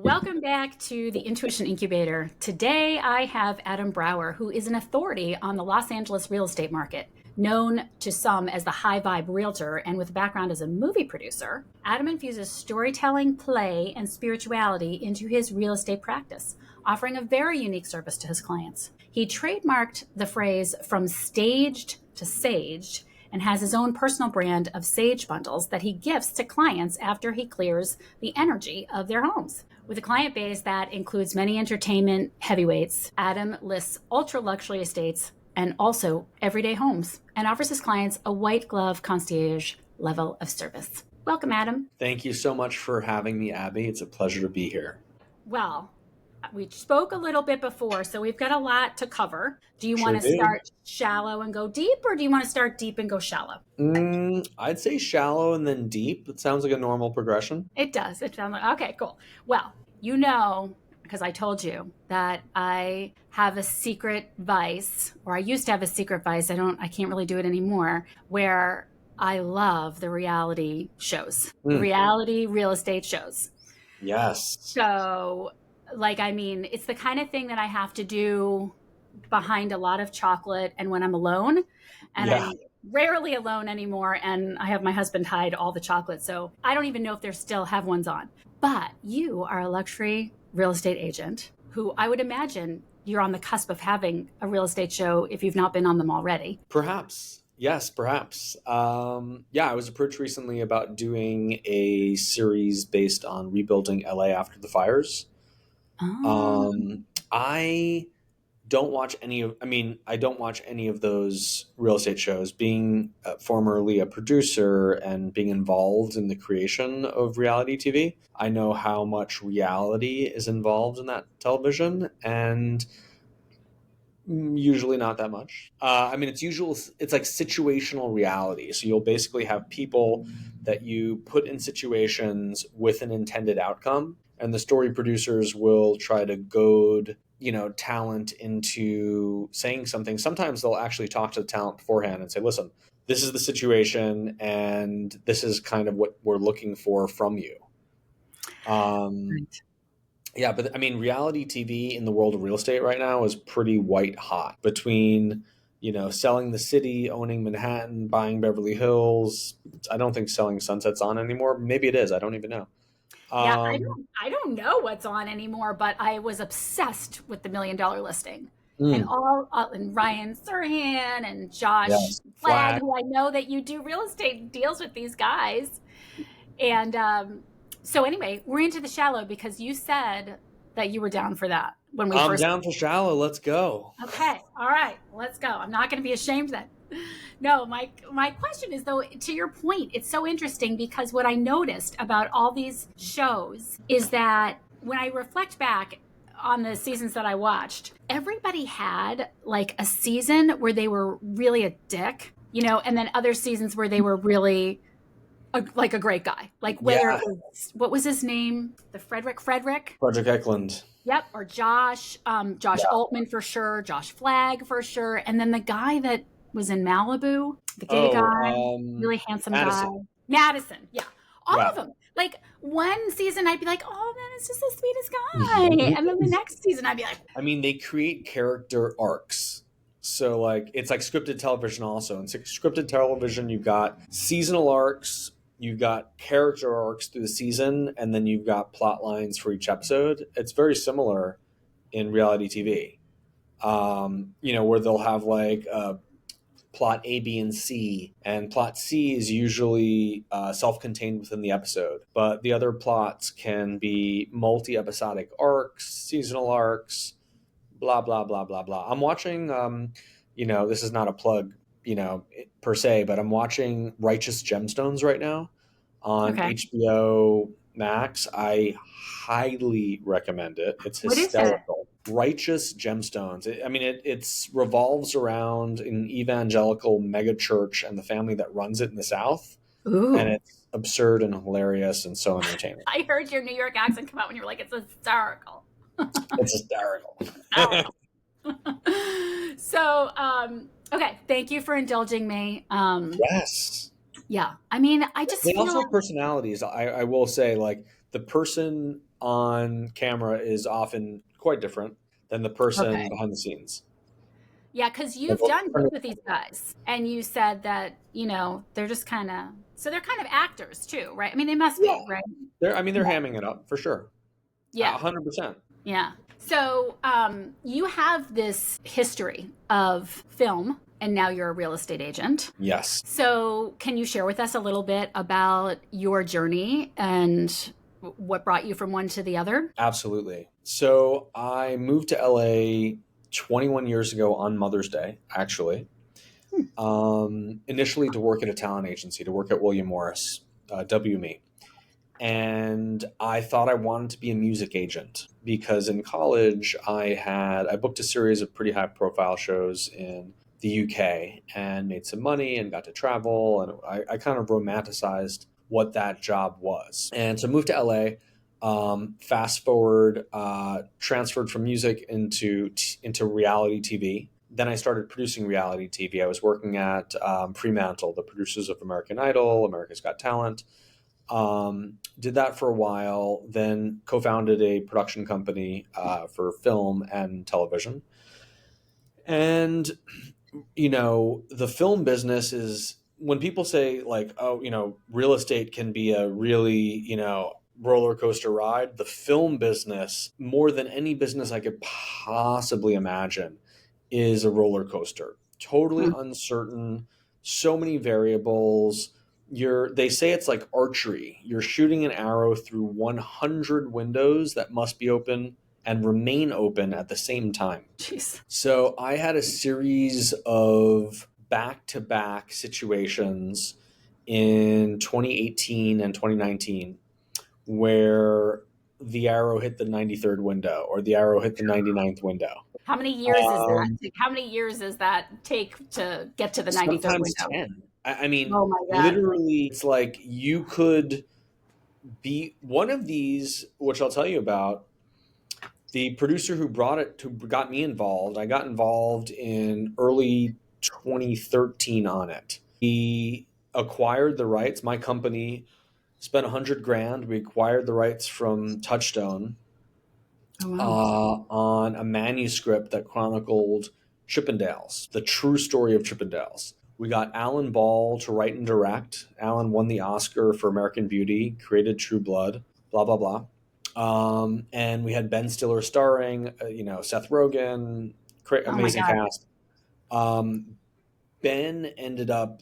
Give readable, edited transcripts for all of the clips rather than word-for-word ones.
Welcome back to the Intuition Incubator. Today I have Adam Brower, who is an authority on the Los Angeles real estate market. Known to some as the high vibe realtor and with a background as a movie producer, Adam infuses storytelling, play, and spirituality into his real estate practice, offering a very unique service to his clients. He trademarked the phrase from staged to saged and has his own personal brand of sage bundles that he gifts to clients after he clears the energy of their homes. With a client base that includes many entertainment heavyweights, Adam lists ultra luxury estates and also everyday homes and offers his clients a white glove concierge level of service. Welcome, Adam. Thank you so much for having me, Abby. It's a pleasure to be here. Well, we spoke a little bit before, so we've got a lot to cover. Do you want to start shallow and go deep, or do you want to start deep and go shallow? I'd say shallow and then deep. It sounds like a normal progression. It does. It sounds like, okay, cool. Well, you know, because I told you that I have a secret vice, or I used to have a secret vice. I can't really do it anymore, where I love the reality shows, reality real estate shows. Yes. So, it's the kind of thing that I have to do behind a lot of chocolate and when I'm alone. And I'm rarely alone anymore. And I have my husband hide all the chocolate. So I don't even know if they still have ones on. But you are a luxury real estate agent who I would imagine you're on the cusp of having a real estate show if you've not been on them already. Perhaps. Yes, perhaps. I was approached recently about doing a series based on rebuilding LA after the fires. I don't watch any of those real estate shows. Being formerly a producer and being involved in the creation of reality TV, I know how much reality is involved in that television, and usually not that much. It's like situational reality. So you'll basically have people that you put in situations with an intended outcome, and the story producers will try to goad talent into saying something. Sometimes they'll actually talk to the talent beforehand and say, listen, this is the situation and this is kind of what we're looking for from you. Right. Yeah, but reality TV in the world of real estate right now is pretty white hot between, selling the city, owning Manhattan, buying Beverly Hills. I don't think selling Sunset's on anymore. Maybe it is. I don't even know. Yeah, I don't know what's on anymore, but I was obsessed with the $1 Million Listing and and Ryan Serhan and Josh Flagg, who I know that you do real estate deals with these guys. And so anyway, we're into the shallow because you said that you were down for that when we I'm down for shallow. Let's go. Okay. All right. Let's go. I'm not going to be ashamed then. No, my question is, though, to your point, it's so interesting because what I noticed about all these shows is that when I reflect back on the seasons that I watched, everybody had like a season where they were really a dick, and then other seasons where they were really a great guy. Like whether it was, what was his name? The Frederick Eklund. Yep. Or Josh Altman for sure. Josh Flagg for sure. And then the guy that was in Malibu, the gay guy, really handsome guy. Madison. Yeah. All of them. Like one season I'd be like, oh, that is just the sweetest guy. And then the next season I'd be like. They create character arcs. So it's like scripted television also. In scripted television, you've got seasonal arcs, you've got character arcs through the season, and then you've got plot lines for each episode. It's very similar in reality TV, where they'll have plot A, B, and C, and plot C is usually self-contained within the episode, but the other plots can be multi-episodic arcs, seasonal arcs, blah, blah, blah, blah, blah. I'm watching, this is not a plug, per se, but I'm watching Righteous Gemstones right now on HBO Max. I highly recommend it. It's hysterical. Righteous Gemstones. It revolves around an evangelical mega church and the family that runs it in the South. Ooh. And it's absurd and hilarious and so entertaining. I heard your New York accent come out when you were like, it's hysterical. It's hysterical. So, okay. Thank you for indulging me. Yes. Yeah. I just they also have personalities. I will say, the person on camera is often quite different than the person Okay. behind the scenes. Yeah, because you've done work with these guys, and you said that, they're just they're kind of actors too, right? I mean, they must Yeah, be, right? they're hamming it up for sure. Yeah. 100%. Yeah. So you have this history of film, and now you're a real estate agent. Yes. So can you share with us a little bit about your journey and what brought you from one to the other? Absolutely. So I moved to LA 21 years ago on Mother's Day, actually. Initially to work at a talent agency, to work at William Morris, WME. And I thought I wanted to be a music agent because in college I booked a series of pretty high profile shows in the UK and made some money and got to travel, and I kind of romanticized what that job was. And so moved to LA. Fast forward, transferred from music into reality TV. Then I started producing reality TV. I was working at Fremantle, the producers of American Idol, America's Got Talent. Did that for a while, then co-founded a production company for film and television. And, the film business is, when people say like, oh, real estate can be a really, roller coaster ride, the film business, more than any business I could possibly imagine, is a roller coaster. Totally uncertain, so many variables. They say it's like archery. You're shooting an arrow through 100 windows that must be open and remain open at the same time. Jeez. So I had a series of back-to-back situations in 2018 and 2019 where the arrow hit the 93rd window or the arrow hit the 99th window. How many years is that? How many years does that take to get to the 93rd Sometimes window? 10. I mean, Oh my God. literally, it's like you could be one of these, which I'll tell you about. The producer who got me involved, I got involved in early 2013 on it. He acquired the rights. My company spent $100,000. We acquired the rights from Touchstone on a manuscript that chronicled Chippendales, the true story of Chippendales. We got Alan Ball to write and direct. Alan won the Oscar for American Beauty, created True Blood, blah, blah, blah. And we had Ben Stiller starring, Seth Rogen, amazing cast. Ben ended up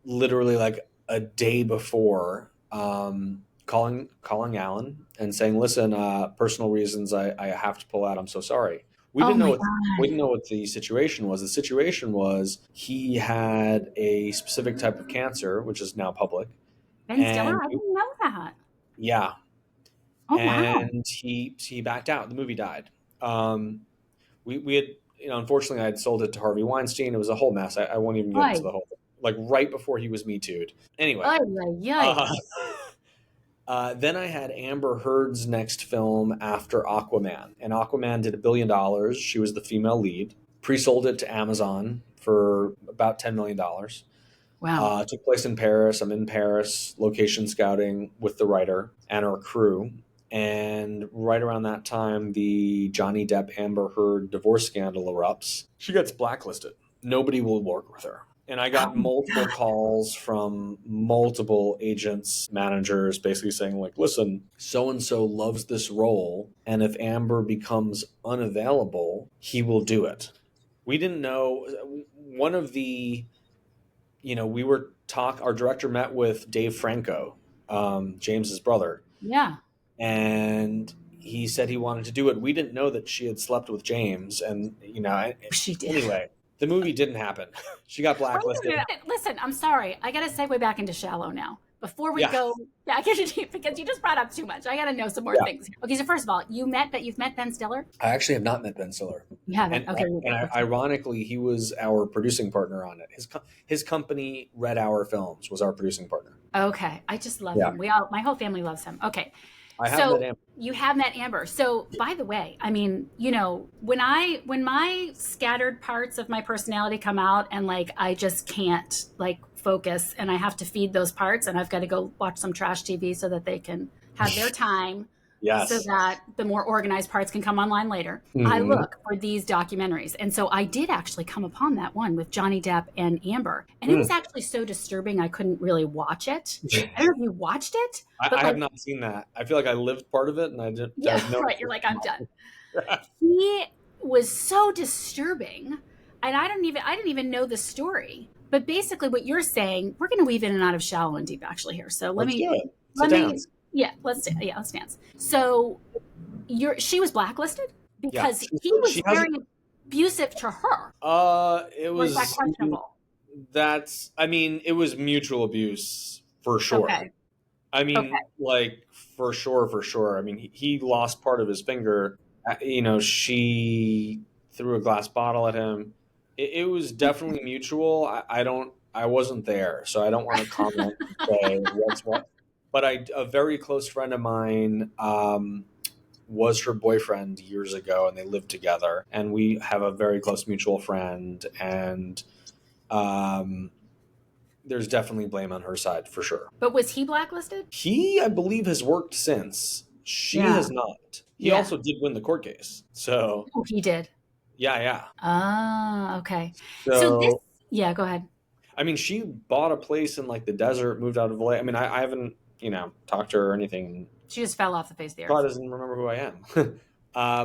literally a day before, calling Alan and saying, "Listen, personal reasons, I have to pull out. I'm so sorry." We didn't know what the situation was. The situation was he had a specific type of cancer, which is now public. Ben Stiller? I didn't know that. Yeah. Oh, and wow. he backed out. The movie died. We had, unfortunately, I had sold it to Harvey Weinstein. It was a whole mess. I won't even get into the whole thing. Like right before he was Me Too'd. Anyway. Then I had Amber Heard's next film after Aquaman. And Aquaman did $1 billion. She was the female lead. Pre-sold it to Amazon for about $10 million. Wow. Took place in Paris. I'm in Paris, location scouting with the writer and her crew. And right around that time, the Johnny Depp Amber Heard divorce scandal erupts. She gets blacklisted. Nobody will work with her. And I got multiple calls from multiple agents, managers, basically saying like, listen, so-and-so loves this role. And if Amber becomes unavailable, he will do it. We didn't know. One of the, our director met with Dave Franco, James's brother. Yeah. And he said he wanted to do it. We didn't know that she had slept with James. And, she did. Anyway, the movie didn't happen. She got blacklisted. Listen, I'm sorry. I got to segue back into Shallow now. Before we go back into deep, because you just brought up too much. I got to know some more things. Okay, so first of all, you've met Ben Stiller? I actually have not met Ben Stiller. You haven't? Okay. Ironically, he was our producing partner on it. His company, Red Hour Films, was our producing partner. Okay. I just love him. My whole family loves him. Okay. You have met Amber. So, by the way, I mean, when my scattered parts of my personality come out and I just can't focus and I have to feed those parts and I've got to go watch some trash TV so that they can have their time. so Yes. that the more organized parts can come online later. I Mhm. look for these documentaries. And so I did actually come upon that one with Johnny Depp and Amber. And it was Mm. actually so disturbing I couldn't really watch it. I don't know if you watched it, but I like, have not seen that. I feel like I lived part of it, and I yeah, have no right. You're interest like, in I'm done. that. He was so disturbing. And I didn't even know the story. But basically what you're saying, we're going to weave in and out of shallow and deep actually here. So Let's do it. It's a let me, dance. yeah, let's dance. So she was blacklisted Yeah. because he was She has. very abusive to her. It Or is that was. questionable? That's. I mean, it was mutual abuse for sure. Okay. I Okay. mean, like for sure, for sure. I mean, he lost part of his finger. She threw a glass bottle at him. It was definitely mutual. I don't. I wasn't there, so I don't want to comment and say what's what. But a very close friend of mine, was her boyfriend years ago, and they lived together. And we have a very close mutual friend, and um, there's definitely blame on her side for sure. But was he blacklisted? He, I believe, has worked since. She Yeah. has not. He Yeah. also did win the court case. So, Oh, he did. yeah, yeah. Ah, okay. So this, So, yeah, go ahead. I mean, she bought a place in like the desert, moved out of LA. I mean, I haven't, talked to her or anything. She just fell off the face of the Probably earth. doesn't remember who I am.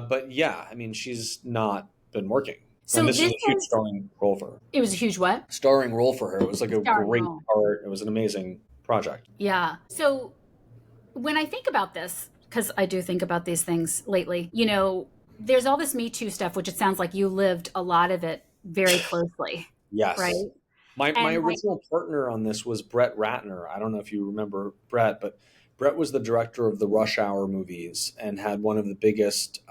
But yeah, I mean, she's not been working. And So this was this a huge is, starring role for her. it was a huge what? Starring role for her. It was like a Starring great role. part. It was an amazing project. Yeah. So when I think about this, because I do think about these things lately, there's all this Me Too stuff, which it sounds like you lived a lot of it very closely, right? Yes. My And like, original partner on this was Brett Ratner. I don't know if you remember Brett, but Brett was the director of the Rush Hour movies and had one of the biggest.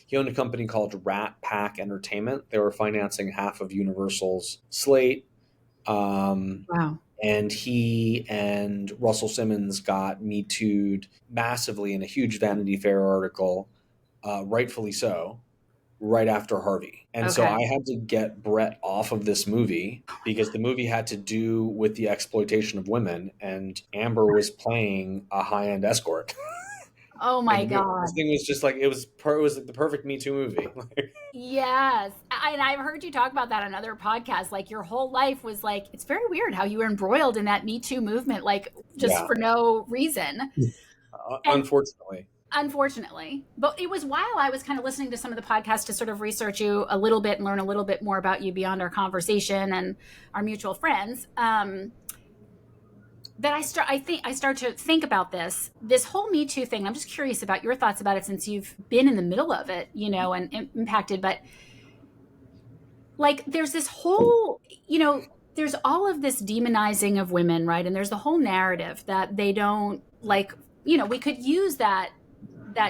He owned a company called Rat Pack Entertainment. They were financing half of Universal's slate. wow. And he and Russell Simmons got Me Too'd massively in a huge Vanity Fair article, rightfully so, right after Harvey. And so Okay. I had to get Brett off of this movie because the movie had to do with the exploitation of women, and Amber was playing a high end escort. Oh And my this God. thing was just like it was like the perfect Me Too movie. Yes. And I've heard you talk about that on other podcasts. Like your whole life was like, it's very weird how you were embroiled in that Me Too movement, like just Yeah, for no reason. And unfortunately. unfortunately, but it was while I was kind of listening to some of the podcasts to sort of research you a little bit and learn a little bit more about you beyond our conversation and our mutual friends. That I start to think about this whole Me Too thing. I'm just curious about your thoughts about it since you've been in the middle of it, and impacted. But like, there's this whole, there's all of this demonizing of women, right? And there's the whole narrative that they don't like. We could use that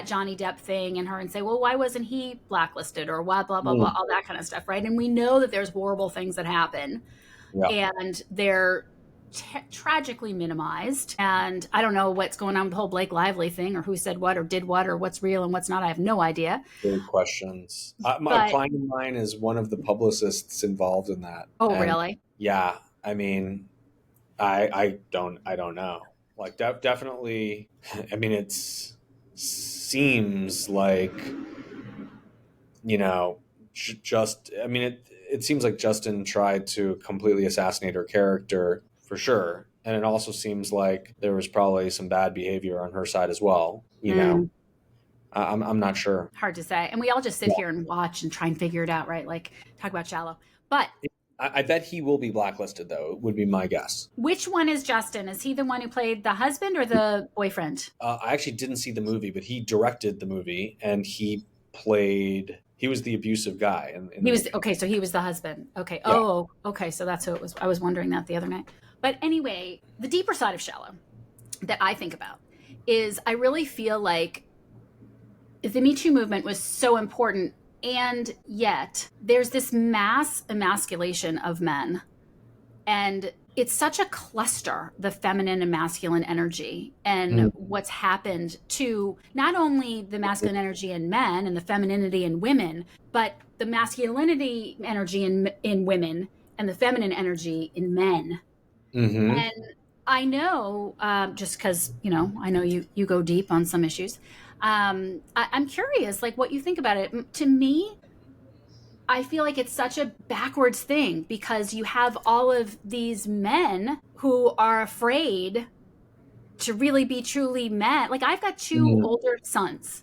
Johnny Depp thing and her and say, well, why wasn't he blacklisted or why, blah, blah, blah, Mm, all that kind of stuff, right? And we know that there's horrible things that happen yeah, and they're tragically minimized. And I don't know what's going on with the whole Blake Lively thing or who said what or did what or what's real and what's not. I have no idea. great questions. A But, client of mine is one of the publicists involved in that, oh, and really? yeah, I mean, I don't know. Like definitely, I mean, it seems like just. I mean, it seems like Justin tried to completely assassinate her character for sure, and it also seems like there was probably some bad behavior on her side as well. Mm, I'm not sure. hard to say. And we all just sit here and watch and try and figure it out, right? Like, talk about shallow. But I bet he will be blacklisted, though. Would be my guess. which one is Justin? Is he the one who played the husband or the boyfriend? I actually didn't see the movie, but he directed the movie, and he played. He was the abusive guy in He the was movie. okay. So he was the husband. Okay. Yeah. Oh, okay. So that's who it was. I was wondering that the other night. But anyway, the deeper side of shallow that I think about is I really feel like the Me Too movement was so important. And yet there's this mass emasculation of men. And it's such a cluster, the feminine and masculine energy, and Mm. what's happened to not only the masculine energy in men and the femininity in women, but the masculinity energy in women and the feminine energy in men. Mm-hmm. And I know, just because, I know you go deep on some issues. I'm curious, like, what you think about it. To me, I feel like it's such a backwards thing because you have all of these men who are afraid to really be truly men. Like, I've got two Mm-hmm. older sons,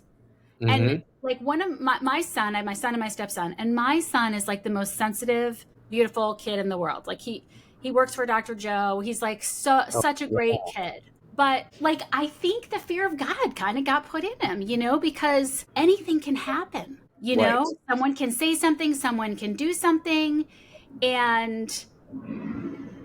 and Mm-hmm. like one of my son, I have my son and my stepson, and my son is like the most sensitive, beautiful kid in the world. Like, he works for Dr. Joe. He's like Oh, such a yeah. great kid. But like, I think the fear of God kind of got put in him, because anything can happen. Right. Someone can say something, someone can do something, and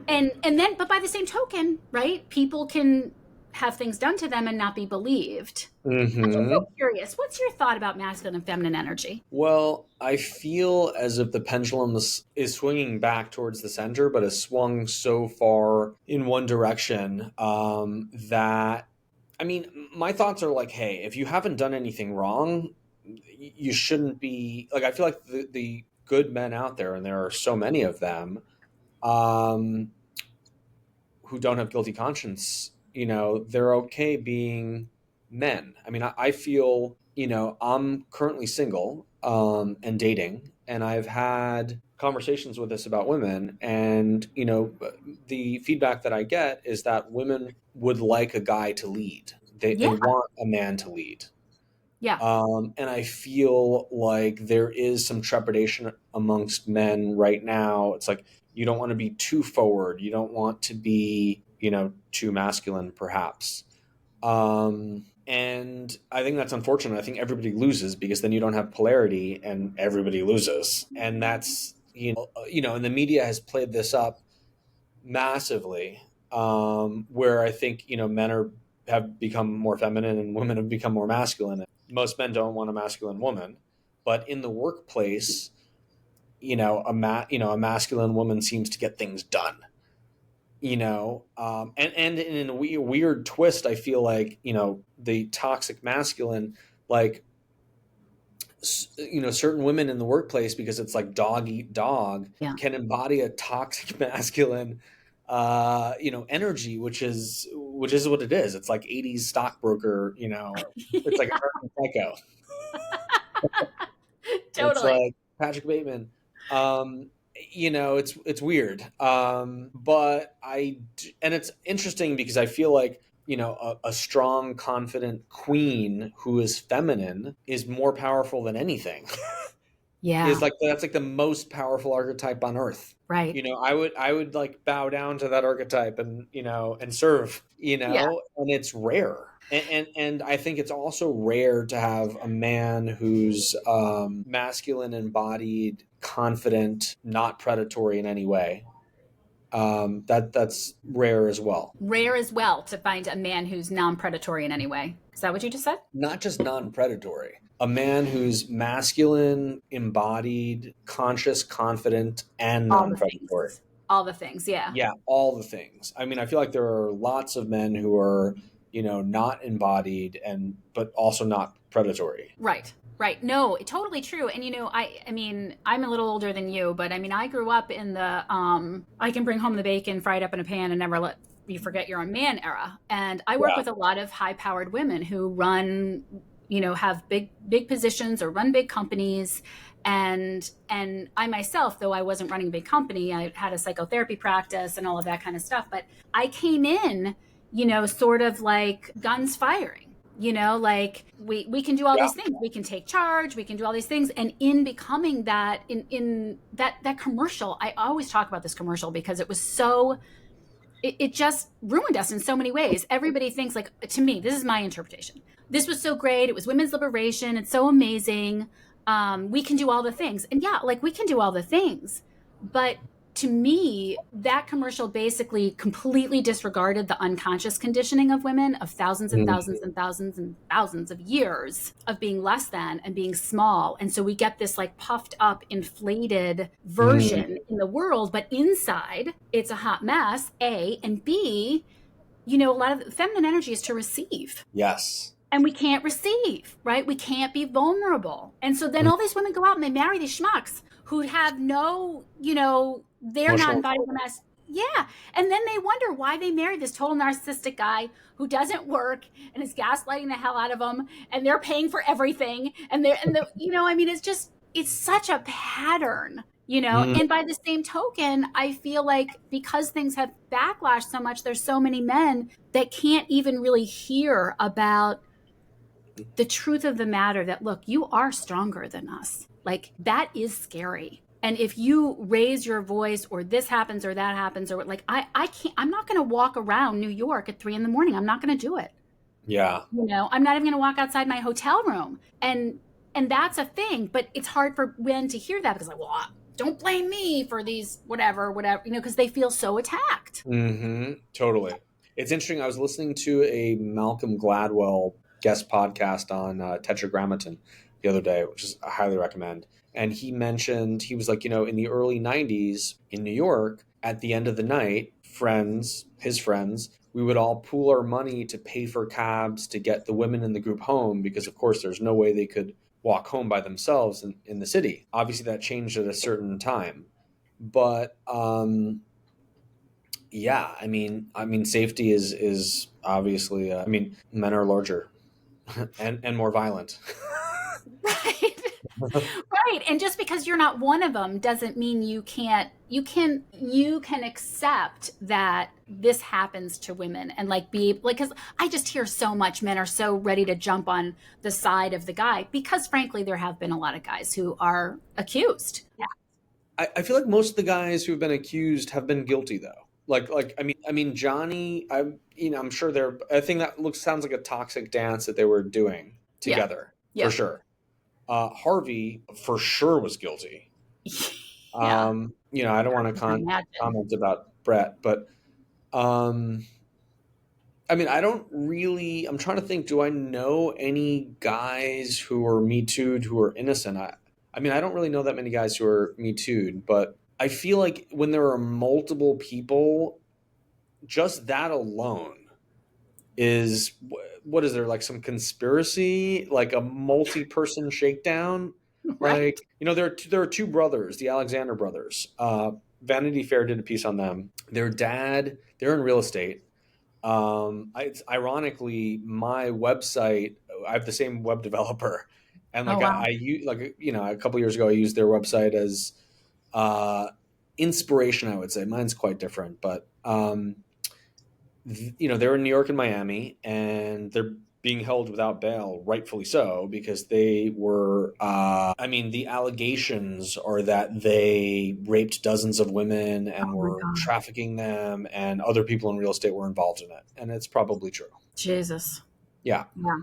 then, but by the same token, right? People can have things done to them and not be believed. I'm just Mm-hmm. so curious. What's your thought about masculine and feminine energy? Well, I feel as if the pendulum is swinging back towards the center, but has swung so far in one direction that, I mean, my thoughts are like, hey, if you haven't done anything wrong, you shouldn't be like, I feel like the good men out there, and there are so many of them, um, who don't have guilty conscience, they're okay being men. I mean, I feel, I'm currently single and dating, and I've had conversations with this about women, and the feedback that I get is that women would like a guy to lead. They Yeah, want a man to lead. yeah, And I feel like there is some trepidation amongst men right now. It's like you don't want to be too forward. You don't want to be, too masculine, perhaps. And I think that's unfortunate. I think everybody loses because then you don't have polarity and everybody loses. And that's, and the media has played this up massively, where I think men have become more feminine and women have become more masculine. Most men don't want a masculine woman, but in the workplace, a masculine woman seems to get things done. And in a weird twist, I feel like the toxic masculine, like certain women in the workplace, because it's like dog eat dog, yeah. can embody a toxic masculine energy, which is what it is. It's like 80s stockbroker, it's like American Psycho. It's Totally. like Patrick Bateman. It's weird. But and it's interesting because I feel like, a strong, confident queen who is feminine is more powerful than anything. Yeah, Is like that's like the most powerful archetype on earth. right. I would like bow down to that archetype and and serve, Yeah, and it's rare. And I think it's also rare to have a man who's masculine embodied, confident, not predatory in any way. That's rare as well. rare as well to find a man who's non-predatory in any way. Is that what you just said? Not just non-predatory. A man who's masculine, embodied, conscious, confident, and All the non-predatory. things. All the things. Yeah. Yeah, all the things. I mean, I feel like there are lots of men who are, not embodied and but also not predatory. Right. Right. No, totally true. And I mean, I'm a little older than you, but I mean, I grew up in the I can bring home the bacon fried up in a pan and never let you forget you're a man era. And I work Yeah. with a lot of high-powered women who run, have big positions or run big companies. And I myself, though I wasn't running a big company, I had a psychotherapy practice and all of that kind of stuff, but I came in, sort of like guns firing. Like we can do all Yeah. these things. We can take charge. We can do all these things. And in becoming that, in that commercial, I always talk about this commercial because it was so, it just ruined us in so many ways. Everybody thinks, like, to me, this is my interpretation. This was so great. It was women's liberation. It's so amazing. We can do all the things. And yeah, like, we can do all the things. But to me, that commercial basically completely disregarded the unconscious conditioning of women of thousands and Mhm. thousands and thousands and thousands of years of being less than and being small. And so we get this like puffed up, inflated Mhm. version in the world, but inside it's a hot mess, A, and B, a lot of feminine energy is to receive. Yes. And we can't receive, right? We can't be vulnerable. And so then all these women go out and they marry these schmucks who have no, they're not Emotional inviting them intelligence. as, Yeah. And then they wonder why they married this total narcissistic guy who doesn't work and is gaslighting the hell out of them, and they're paying for everything. I mean, it's such a pattern, Mm, and by the same token, I feel like because things have backlash so much, there's so many men that can't even really hear about the truth of the matter that, look, you are stronger than us. Like, that is scary. And if you raise your voice or this happens or that happens, or like, I can't, I'm not going to walk around New York at 3 a.m. I'm not going to do it. yeah. I'm not even going to walk outside my hotel room. And that's a thing, but it's hard for men to hear that because like, well, don't blame me for these, whatever, because they feel so attacked. Totally. It's interesting. I was listening to a Malcolm Gladwell guest podcast on Tetragrammaton the other day, which is I highly recommend. And he mentioned, he was like, in the early 90s in New York, at the end of the night, his friends, we would all pool our money to pay for cabs to get the women in the group home because, of course, there's no way they could walk home by themselves in the city. Obviously, that changed at a certain time. But yeah, safety is obviously. Men are larger and more violent. Right. Right. And just because you're not one of them doesn't mean you can accept that this happens to women and like be like, because I just hear so much men are so ready to jump on the side of the guy because frankly, there have been a lot of guys who are accused. Yeah. I feel like most of the guys who've been accused have been guilty though. Johnny. I'm sure I think that sounds like a toxic dance that they were doing together for sure. Harvey for sure was guilty. Yeah. I don't want to comment about Brett, but I don't really. I'm trying to think. Do I know any guys who are Me Too'd who are innocent? I don't really know that many guys who are Me Too'd, but I feel like when there are multiple people, just that alone is what is there, like some conspiracy, like a multi-person shakedown? Right. Like, there are two brothers, the Alexander brothers. Vanity Fair did a piece on them. Their dad, they're in real estate. It's ironically my website. I have the same web developer, and like Wow. I use a couple years ago I used their website as inspiration. I would say mine's quite different, but they're in New York and Miami, and they're being held without bail, rightfully so, because they were. The allegations are that they raped dozens of women and were trafficking them, and other people in real estate were involved in it, and it's probably true. Jesus. Yeah. Yeah.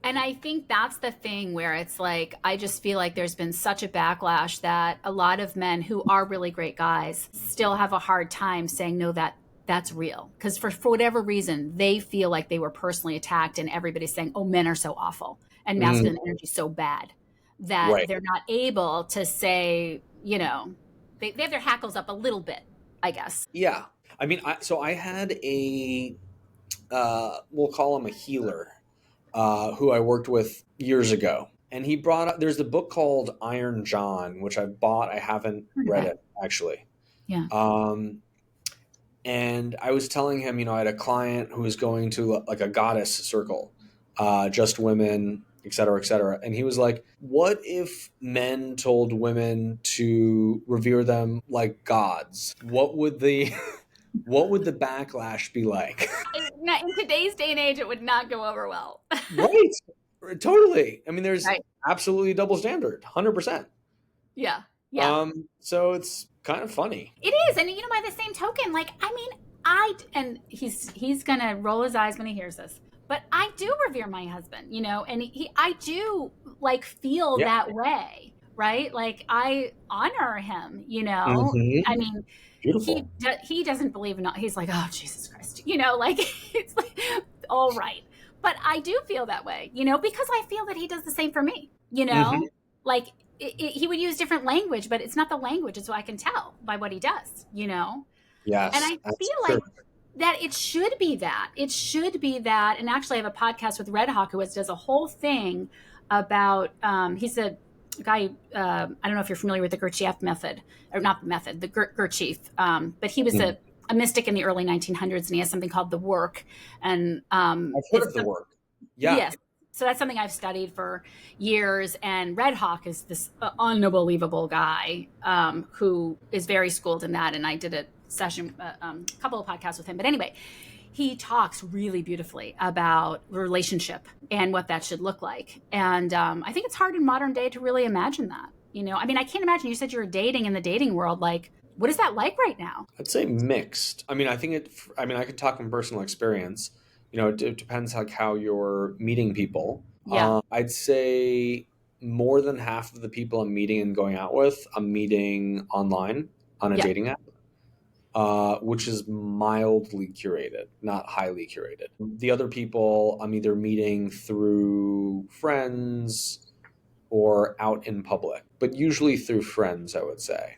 And I think that's the thing where it's like, I just feel like there's been such a backlash that a lot of men who are really great guys still have a hard time saying, no, that's real. Because for whatever reason, they feel like they were personally attacked and everybody's saying, oh, men are so awful and masculine energy so bad that Right. they're not able to say, they have their hackles up a little bit, I guess. Yeah. I had we'll call him a healer, who I worked with years ago. And he brought up, there's a book called Iron John, which I've bought. I haven't read it, actually. Yeah. And I was telling him, I had a client who was going to like a goddess circle, just women, et cetera, et cetera. And he was like, what if men told women to revere them like gods? What would the backlash be like? In today's day and age, it would not go over well. Right. Totally. There's Right. absolutely a double standard, 100%. Yeah. Yeah. So it's kind of funny. It is. And by the same token, like, and he's going to roll his eyes when he hears this, but I do revere my husband, and I do like feel that way, right? Like I honor him, Mm-hmm. Beautiful. He doesn't believe in, he's like, oh, Jesus Christ, like it's like, all right. But I do feel that way, because I feel that he does the same for me, Mm-hmm. like he would use different language, but it's not the language. It's what I can tell by what he does, Yes. And I feel like that it should be that. It should be that. And actually, I have a podcast with Red Hawk who does a whole thing about, he's a a guy, I don't know if you're familiar with the Gurdjieff method, or not the method, the Gurdjieff, but he was Mm. a mystic in the early 1900s, and he has something called the work. And I've heard it's of the work. Yeah. yes. So that's something I've studied for years. And Red Hawk is this unbelievable guy who is very schooled in that. And I did a session, a couple of podcasts with him. But anyway, he talks really beautifully about relationship and what that should look like. And I think it's hard in modern day to really imagine that. You know, I mean, I can't imagine. You said you were dating in the dating world. Like, what is that like right now? I'd say mixed. I mean, I could talk from personal experience. It depends like how you're meeting people. Yeah. I'd say more than half of the people I'm meeting and going out with, I'm meeting online on a Yeah. dating app, which is mildly curated, not highly curated. The other people I'm either meeting through friends or out in public, but usually through friends, I would say.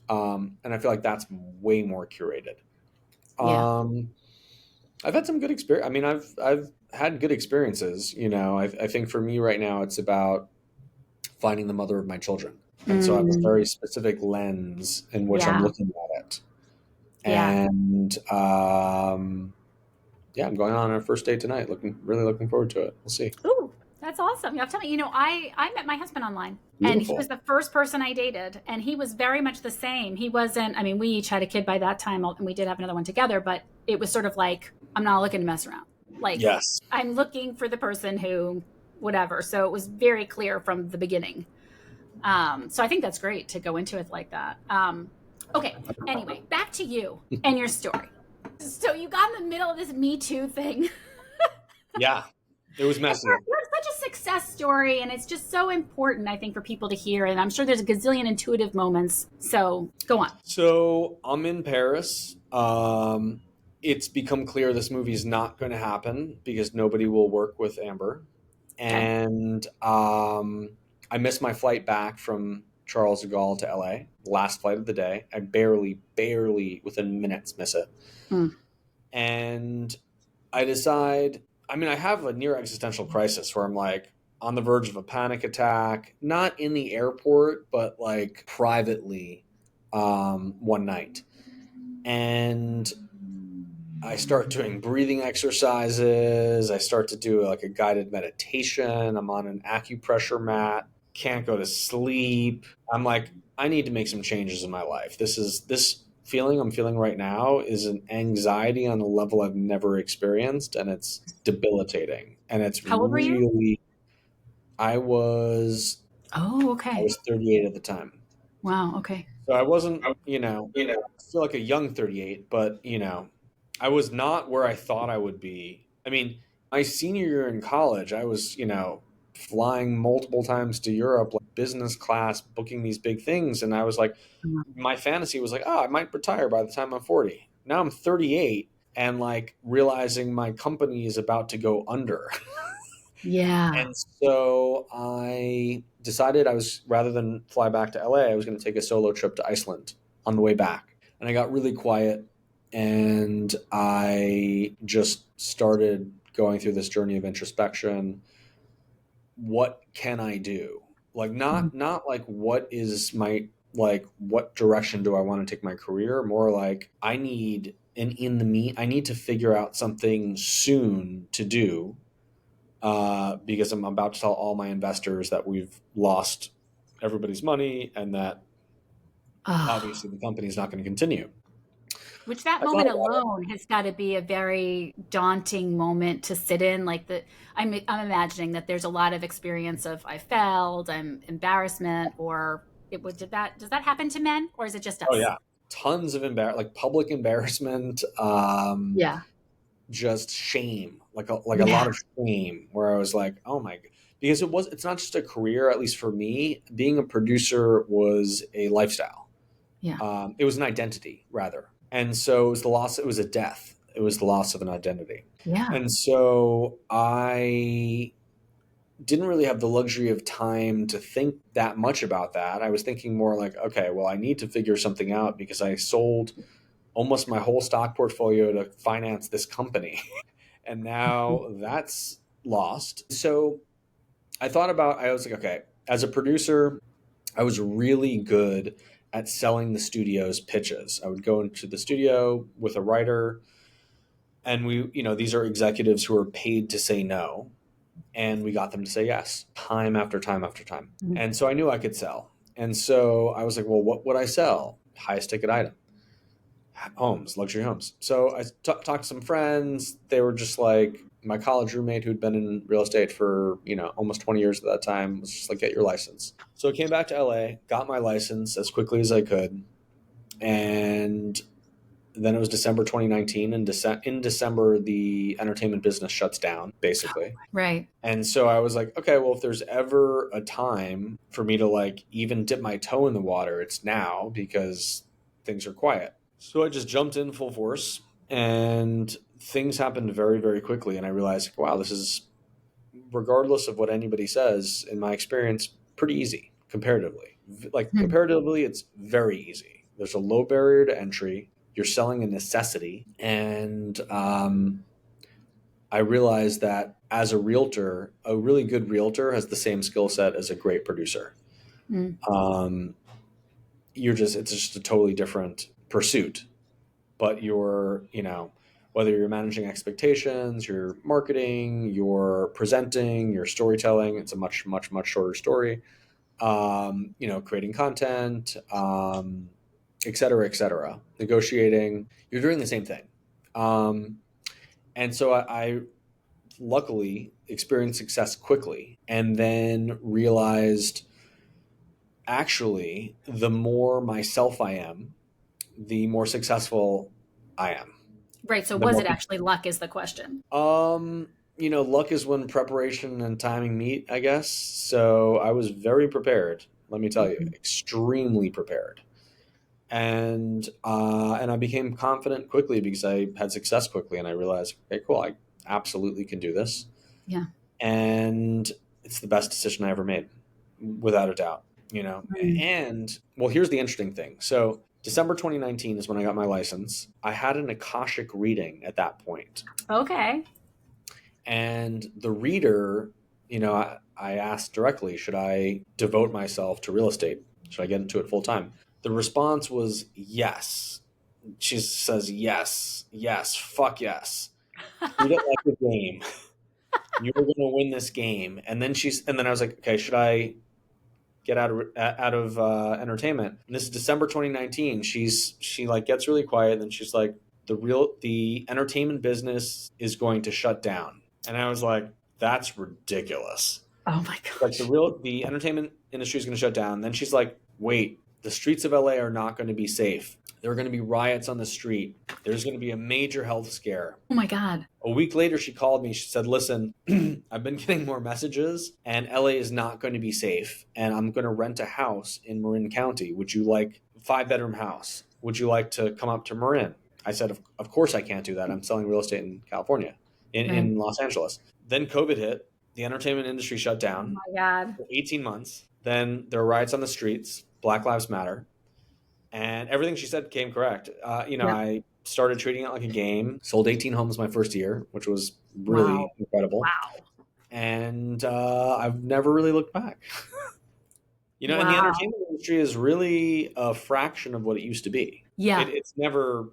And I feel like that's way more curated. Yeah. Um, I've had some good experience. I mean, I've had good experiences. I think for me right now, it's about finding the mother of my children, and so I have a Mm, very specific lens in which I'm yeah. looking at it. Yeah. And yeah, I'm going on our first date tonight. Really looking forward to it. We'll see. Ooh, that's awesome. You have to tell me, I met my husband online and he was Beautiful. the first person I dated and he was very much the same. He wasn't, I mean, we each had a kid by that time and we did have another one together, but it was sort of like, I'm not looking to mess around. Like, Yes. I'm looking for the person who, whatever. So it was very clear from the beginning. So I think that's great to go into it like that. Okay. Anyway, back to you and your story. So you got in the middle of this Me Too thing. Yeah. It was messy. You're such a success story, and it's just so important, I think, for people to hear. And I'm sure there's a gazillion intuitive moments. So go on. So I'm in Paris. It's become clear this movie is not going to happen because nobody will work with Amber. Okay. And I missed my flight back from Charles de Gaulle to LA, last flight of the day. I barely, within minutes, miss it. Hmm. And I decide, I mean, I have a near existential crisis where I'm like on the verge of a panic attack, not in the airport, but like privately one night. And I start doing breathing exercises. I start to do like a guided meditation. I'm on an acupressure mat. Can't go to sleep. I'm like, I need to make some changes in my life. This feeling I'm feeling right now is an anxiety on a level I've never experienced, and it's debilitating. And it's How old were you? really, I was Oh, I okay. was 38 at the time. Wow. Okay. So I wasn't, I feel like a young 38, but, I was not where I thought I would be. I mean, my senior year in college, I was, flying multiple times to Europe, like business class, booking these big things. And I was like, my fantasy was like, oh, I might retire by the time I'm 40. Now I'm 38 and like realizing my company is about to go under. Yeah. And so I decided rather than fly back to LA, I was going to take a solo trip to Iceland on the way back. And I got really quiet and I just started going through this journey of introspection. What can I do? Like Mm. not like what is my like what direction do I want to take my career? More like I need to figure out something soon to do because I'm about to tell all my investors that we've lost everybody's money and that Oh, obviously the company is not going to continue. which that I thought moment about it. alone has got to be a very daunting moment to sit in. Like I'm imagining that there's a lot of experience of I failed, I'm embarrassment, or it would does that happen to men, or is it just Oh us? yeah, tons of like public embarrassment, Yeah. just shame, like a Yeah. lot of shame. Where I was like, oh my, because it's not just a career. At least for me, being a producer was a lifestyle. Yeah. It was an identity rather. And so it was the loss, it was a death. It was the loss of an identity. Yeah. And so I didn't really have the luxury of time to think that much about that. I was thinking more like, okay, well, I need to figure something out because I sold almost my whole stock portfolio to finance this company. And now that's lost. So I was like, okay, as a producer, I was really good at selling the studio's pitches. I would go into the studio with a writer, and these are executives who are paid to say no, and we got them to say yes time after time after time. Mhm. And so I knew I could sell. And so I was like, well, what would I sell? Highest ticket item. Homes, luxury homes. So I talked to some friends. They were just like, my college roommate who'd been in real estate for, almost 20 years at that time was just like, get your license. So I came back to LA, got my license as quickly as I could. And then it was December 2019. And in December, the entertainment business shuts down, basically. Right. And so I was like, okay, well, if there's ever a time for me to like even dip my toe in the water, it's now, because things are quiet. So I just jumped in full force, and things happened very, very quickly. And I realized, wow, this is, regardless of what anybody says, in my experience, pretty easy comparatively. Like Hmm. comparatively, it's very easy. There's a low barrier to entry. You're selling a necessity. And I realized that as a realtor, a really good realtor has the same skill set as a great producer. Mm. It's just a totally different pursuit. But whether you're managing expectations, you're marketing, you're presenting, you're storytelling, it's a much, much, much shorter story. Creating content, et cetera, negotiating, you're doing the same thing. And so I luckily experienced success quickly, and then realized, actually, the more myself I am, the more successful I am. Right. So The was more, it actually luck is the question. luck is when preparation and timing meet, I guess. So I was very prepared. Let me tell you, Mhm. extremely prepared. And I became confident quickly because I had success quickly, and I realized, okay, cool, I absolutely can do this. Yeah. And it's the best decision I ever made, without a doubt. Mm. And well, here's the interesting thing. So December 2019 is when I got my license. I had an Akashic reading at that point, Okay. and the reader, I asked directly, should I devote myself to real estate? Should I get into it full time? The response was yes. She says, yes, yes, fuck yes. Treat it like a game. You're going to win this game. And then I was like, okay, should I get out of entertainment? And this is December 2019. She like gets really quiet, and then she's like, the entertainment business is going to shut down. And I was like, that's ridiculous. Oh my Like gosh. the entertainment industry is going to shut down. Then she's like, wait, the streets of LA are not going to be safe. There are going to be riots on the street. There's going to be a major health scare. Oh my God. A week later, she called me. She said, listen, I've been getting more messages, and LA is not going to be safe. And I'm going to rent a house in Marin County. Would you like a 5-bedroom house? Would you like to come up to Marin? I said, of course I can't do that. I'm selling real estate in California, Right. in Los Angeles. Then COVID hit. The entertainment industry shut Oh down my God. for 18 months. Then there were riots on the streets, Black Lives Matter. And everything she said came correct. Yep. I started treating it like a game, sold 18 homes my first year, which was Wow. really incredible. Wow. And I've never really looked back. And the Wow. entertainment industry is really a fraction of what it used to be. Yeah. It's never,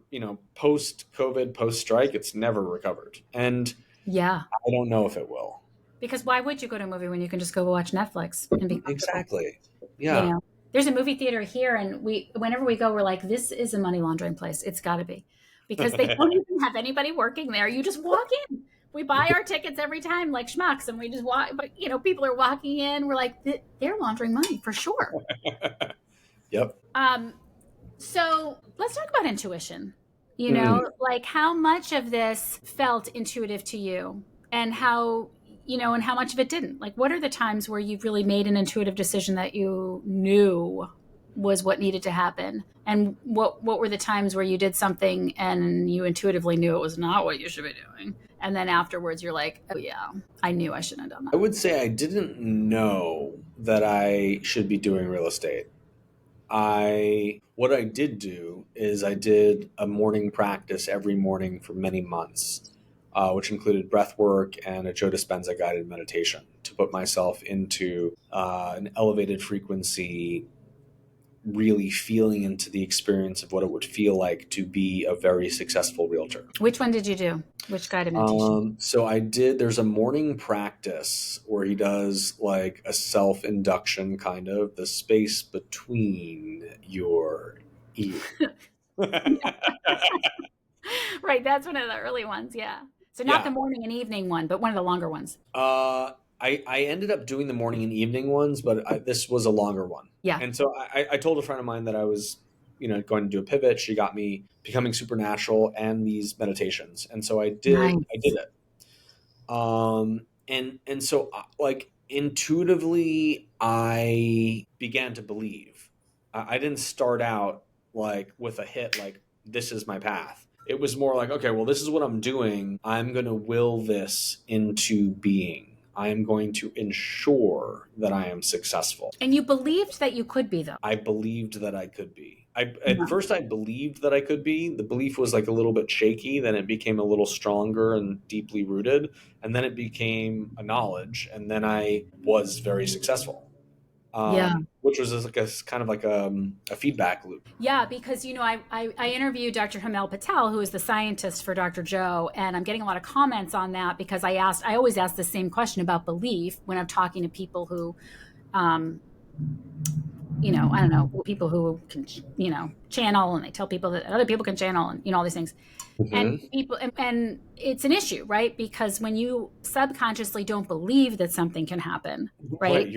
post COVID, post strike, it's never recovered. And Yeah. I don't know if it will. Because why would you go to a movie when you can just go watch Netflix and be comfortable? Exactly. You Yeah. know, there's a movie theater here, and whenever we go, we're like, this is a money laundering place. It's got to be, because they don't even have anybody working there. You just walk in. We buy our tickets every time, like schmucks, and we just walk. But people are walking in. We're like, they're laundering money for sure. Yep. So let's talk about intuition. Mm. Like how much of this felt intuitive to you, and how much of it didn't. Like, what are the times where you've really made an intuitive decision that you knew was what needed to happen? And what were the times where you did something and you intuitively knew it was not what you should be doing? And then afterwards you're like, oh yeah, I knew I shouldn't have done I that. would say I didn't know that I should be doing real estate. What I did do is I did a morning practice every morning for many months. which included breathwork and a Joe Dispenza guided meditation to put myself into an elevated frequency, really feeling into the experience of what it would feel like to be a very successful realtor. Which one did you do? Which guided meditation? So there's a morning practice where he does like a self-induction, kind of the space between your ears. Right, that's one of the early ones, yeah. So not the morning and evening one, but one of the longer ones. I ended up doing the morning and evening ones, but this was a longer one. Yeah. And so I told a friend of mine that I was, going to do a pivot. She got me Becoming Supernatural and these meditations. And so I did it. And so like intuitively, I began to believe. I didn't start out like with a hit, like this is my path. It was more like, okay, well, this is what I'm doing. I'm going to will this into being. I am going to ensure that I am successful. And you believed that you could be, though. I believed that I could be. At first, I believed that I could be. The belief was like a little bit shaky. Then it became a little stronger and deeply rooted. And then it became a knowledge. And then I was very successful. Which was like a feedback loop. Yeah, because, I interviewed Dr. Hamel Patel, who is the scientist for Dr. Joe, and I'm getting a lot of comments on that because I always ask the same question about belief when I'm talking to people who, I don't know, people who can, channel, and they tell people that other people can channel, and, all these things. Mm-hmm. And people, and it's an issue, right? Because when you subconsciously don't believe that something can happen, right?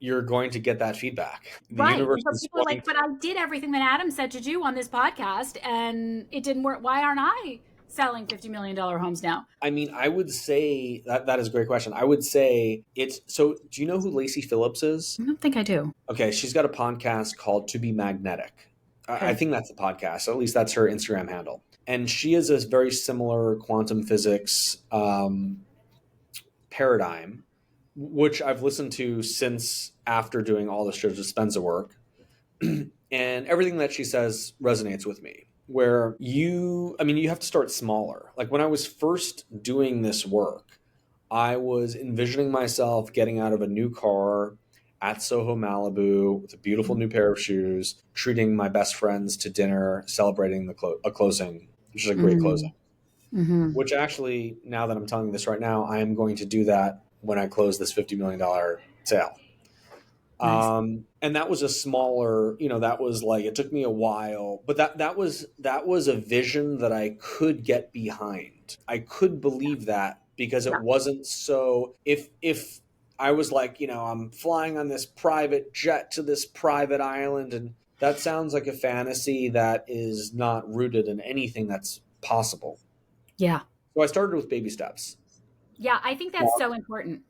You're going to get that feedback. The universe is people are like, but I did everything that Adam said to do on this podcast and it didn't work. Why aren't I selling $50 million homes now? I mean, I would say that is a great question. I would say so do you know who Lacey Phillips is? I don't think I do. Okay. She's got a podcast called To Be Magnetic. Okay. I think that's the podcast. At least that's her Instagram handle. And she is a very similar quantum physics paradigm, which I've listened to since after doing all the Joe Dispenza work. And everything that she says resonates with me, where you have to start smaller. Like when I was first doing this work, I was envisioning myself getting out of a new car at Soho, Malibu, with a beautiful new pair of shoes, treating my best friends to dinner, celebrating a closing, which is a great closing. Mm-hmm. Which actually, now that I'm telling you this right now, I am going to do that when I close this $50 million sale. Nice. And that was a smaller, that was like, it took me a while, but that was a vision that I could get behind. I could believe that because it wasn't so, if I was like, I'm flying on this private jet to this private island, and that sounds like a fantasy that is not rooted in anything that's possible. Yeah. So I started with baby steps. Yeah, I think that's so important.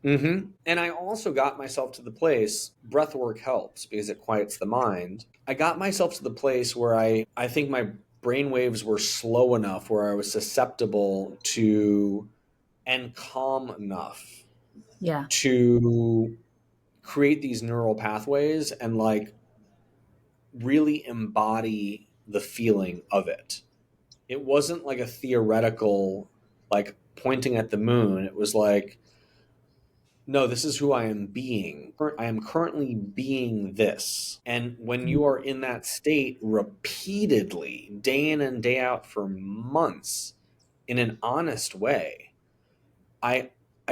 Mm-hmm. And I also got myself to the place, breathwork helps because it quiets the mind. I got myself to the place where I think my brain waves were slow enough where I was susceptible to and calm enough to create these neural pathways and like really embody the feeling of it. It wasn't like a theoretical, like pointing at the moon. It was like, no, this is who I am being. I am currently being this. And when you are in that state repeatedly, day in and day out for months, in an honest way, I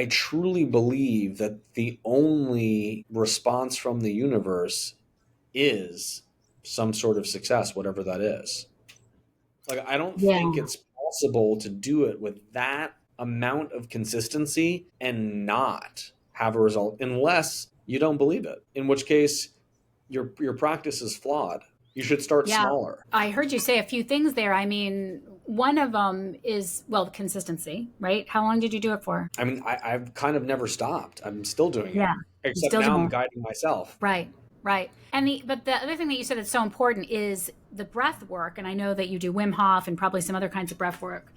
truly believe that the only response from the universe is some sort of success, whatever that is. Like, I don't think it's possible to do it with that amount of consistency and not have a result unless you don't believe it, in which case your practice is flawed. You should start smaller. I heard you say a few things there. I mean, one of them is, consistency, right? How long did you do it for? I mean, I've kind of never stopped. I'm still doing it. Except now I'm guiding myself. Right. And but the other thing that you said that's so important is the breath work. And I know that you do Wim Hof and probably some other kinds of breath work.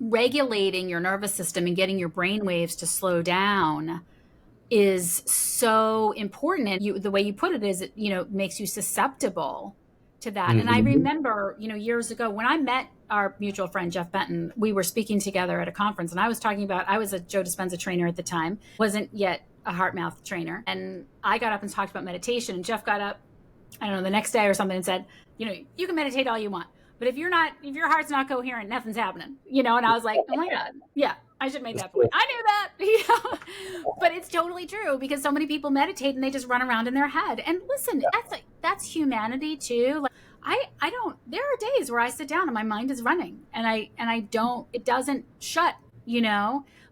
Regulating your nervous system and getting your brain waves to slow down is so important. And the way you put it is, it makes you susceptible to that. Mm-hmm. And I remember, years ago when I met our mutual friend, Jeff Benton, we were speaking together at a conference, and I was talking about, I was a Joe Dispenza trainer at the time, wasn't yet a heart mouth trainer. And I got up and talked about meditation, and Jeff got up, I don't know, the next day or something and said, you can meditate all you want, but if your heart's not coherent, nothing's happening, And I was like, oh my God. Yeah. I should have made that point. I knew that, but it's totally true, because so many people meditate and they just run around in their head. And listen, that's humanity too. Like I don't, there are days where I sit down and my mind is running and I don't, it doesn't shut,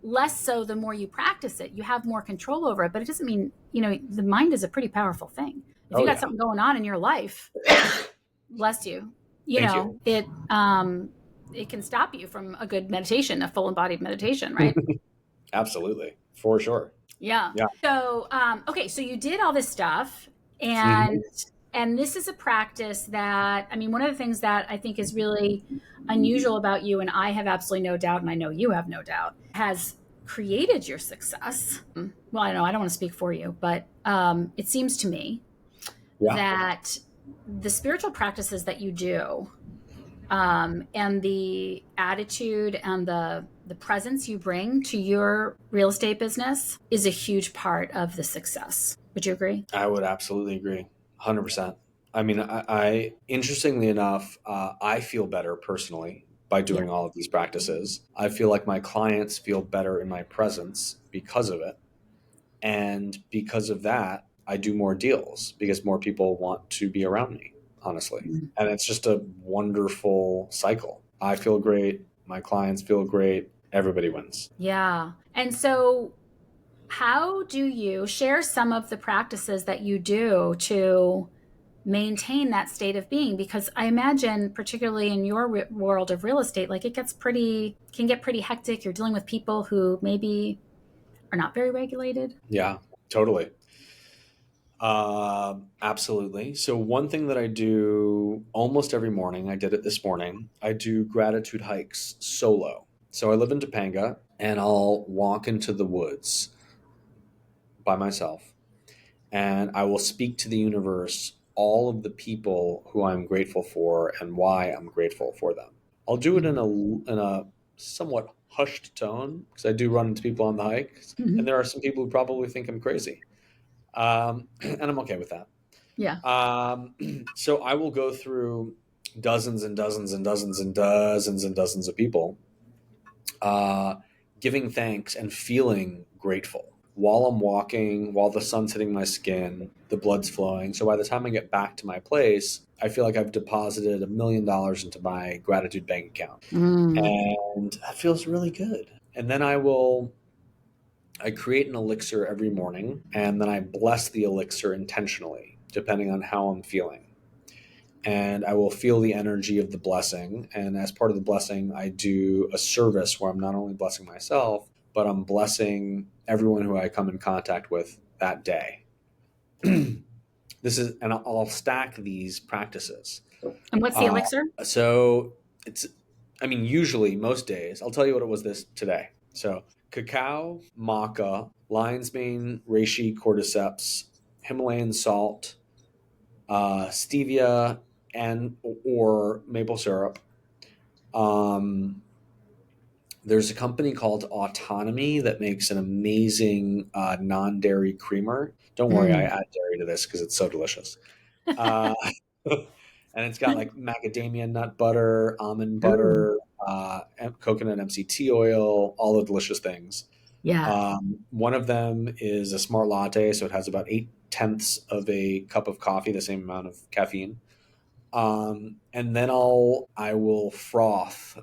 less so the more you practice it, you have more control over it, but it doesn't mean, the mind is a pretty powerful thing. If you got something going on in your life, bless you, it can stop you from a good meditation, a full embodied meditation, right? Absolutely. For sure. Yeah. So, okay. So you did all this stuff, and this is a practice that, one of the things that I think is really unusual about you, and I have absolutely no doubt, and I know you have no doubt, has created your success. Well, I don't want to speak for you, but it seems to me that the spiritual practices that you do, and the attitude and the presence you bring to your real estate business is a huge part of the success. Would you agree? I would absolutely agree. 100%. I interestingly enough, I feel better personally by doing all of these practices. I feel like my clients feel better in my presence because of it. And because of that, I do more deals because more people want to be around me, honestly. And it's just a wonderful cycle. I feel great. My clients feel great. Everybody wins. Yeah. And so how do you share some of the practices that you do to maintain that state of being? Because I imagine, particularly in your world of real estate, like it can get pretty hectic. You're dealing with people who maybe are not very regulated. Yeah, totally. Absolutely. So one thing that I do almost every morning, I did it this morning, I do gratitude hikes solo. So I live in Topanga and I'll walk into the woods by myself and I will speak to the universe all of the people who I'm grateful for and why I'm grateful for them. I'll do it in a somewhat hushed tone because I do run into people on the hike, and there are some people who probably think I'm crazy. And I'm okay with that. Yeah. So I will go through dozens and dozens and dozens and dozens and dozens of people, giving thanks and feeling grateful while I'm walking, while the sun's hitting my skin, the blood's flowing. So by the time I get back to my place, I feel like I've deposited $1 million into my gratitude bank account. And that feels really good. And then I create an elixir every morning, and then I bless the elixir intentionally, depending on how I'm feeling. And I will feel the energy of the blessing. And as part of the blessing, I do a service where I'm not only blessing myself, but I'm blessing everyone who I come in contact with that day. And I'll stack these practices. And what's the elixir? So usually most days, I'll tell you what it was today. So cacao, maca, lion's mane, reishi, cordyceps, Himalayan salt, stevia, or maple syrup. There's a company called Autonomy that makes an amazing non-dairy creamer. Don't worry, I add dairy to this because it's so delicious. And it's got like macadamia nut butter, almond butter, coconut MCT oil, all the delicious things. Yeah. One of them is a smart latte, so it has about 0.8 of a cup of coffee, the same amount of caffeine. And then I will froth.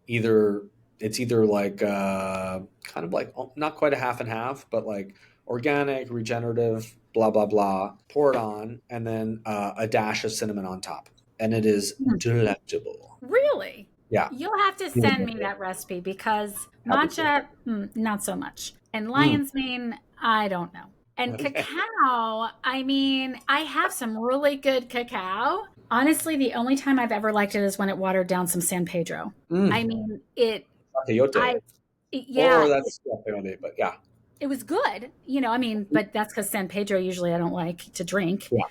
Either like kind of like not quite a half and half, but like organic, regenerative, blah blah blah. Pour it on, and then a dash of cinnamon on top, and it is delectable. Really? Yeah. You'll have to send me that recipe because matcha, not so much, and lion's mane, I don't know. And cacao, I have some really good cacao. Honestly, the only time I've ever liked it is when it watered down some San Pedro. Peyote. Yeah. Or that's peyote, but yeah. It was good, but that's because San Pedro usually I don't like to drink. Yeah.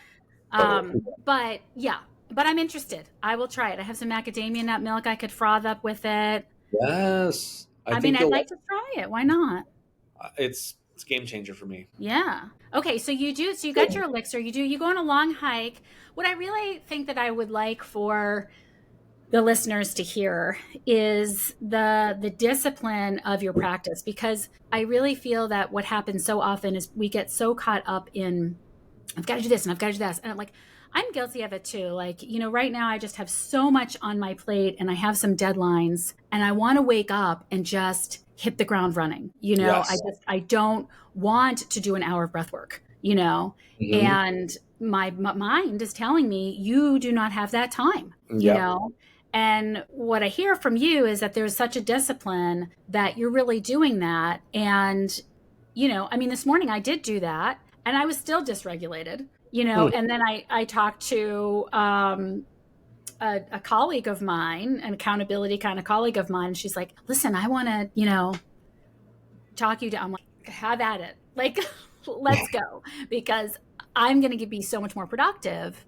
Totally. But yeah, but I'm interested. I will try it. I have some macadamia nut milk I could froth up with it. Yes, I I mean, think I'd you'll like to try it. Why not? it's a game changer for me. Yeah. Okay, so you got your elixir. You go on a long hike. What I really think that I would like for the listeners to hear is the discipline of your practice, because I really feel that what happens so often is we get so caught up in, I've got to do this and I've got to do this. And I'm guilty of it too. Like, right now I just have so much on my plate and I have some deadlines and I want to wake up and just hit the ground running. Yes. I don't want to do an hour of breath work, Hmm. and my mind is telling me you do not have that time, Yep. And what I hear from you is that there's such a discipline that you're really doing that. And, I mean, this morning I did do that and I was still dysregulated, Hmm. and then I talked to a colleague of mine, an accountability kind of colleague of mine. And she's like, listen, I want to, talk you down. I'm like, have at it. Like, let's go, because I'm going to be so much more productive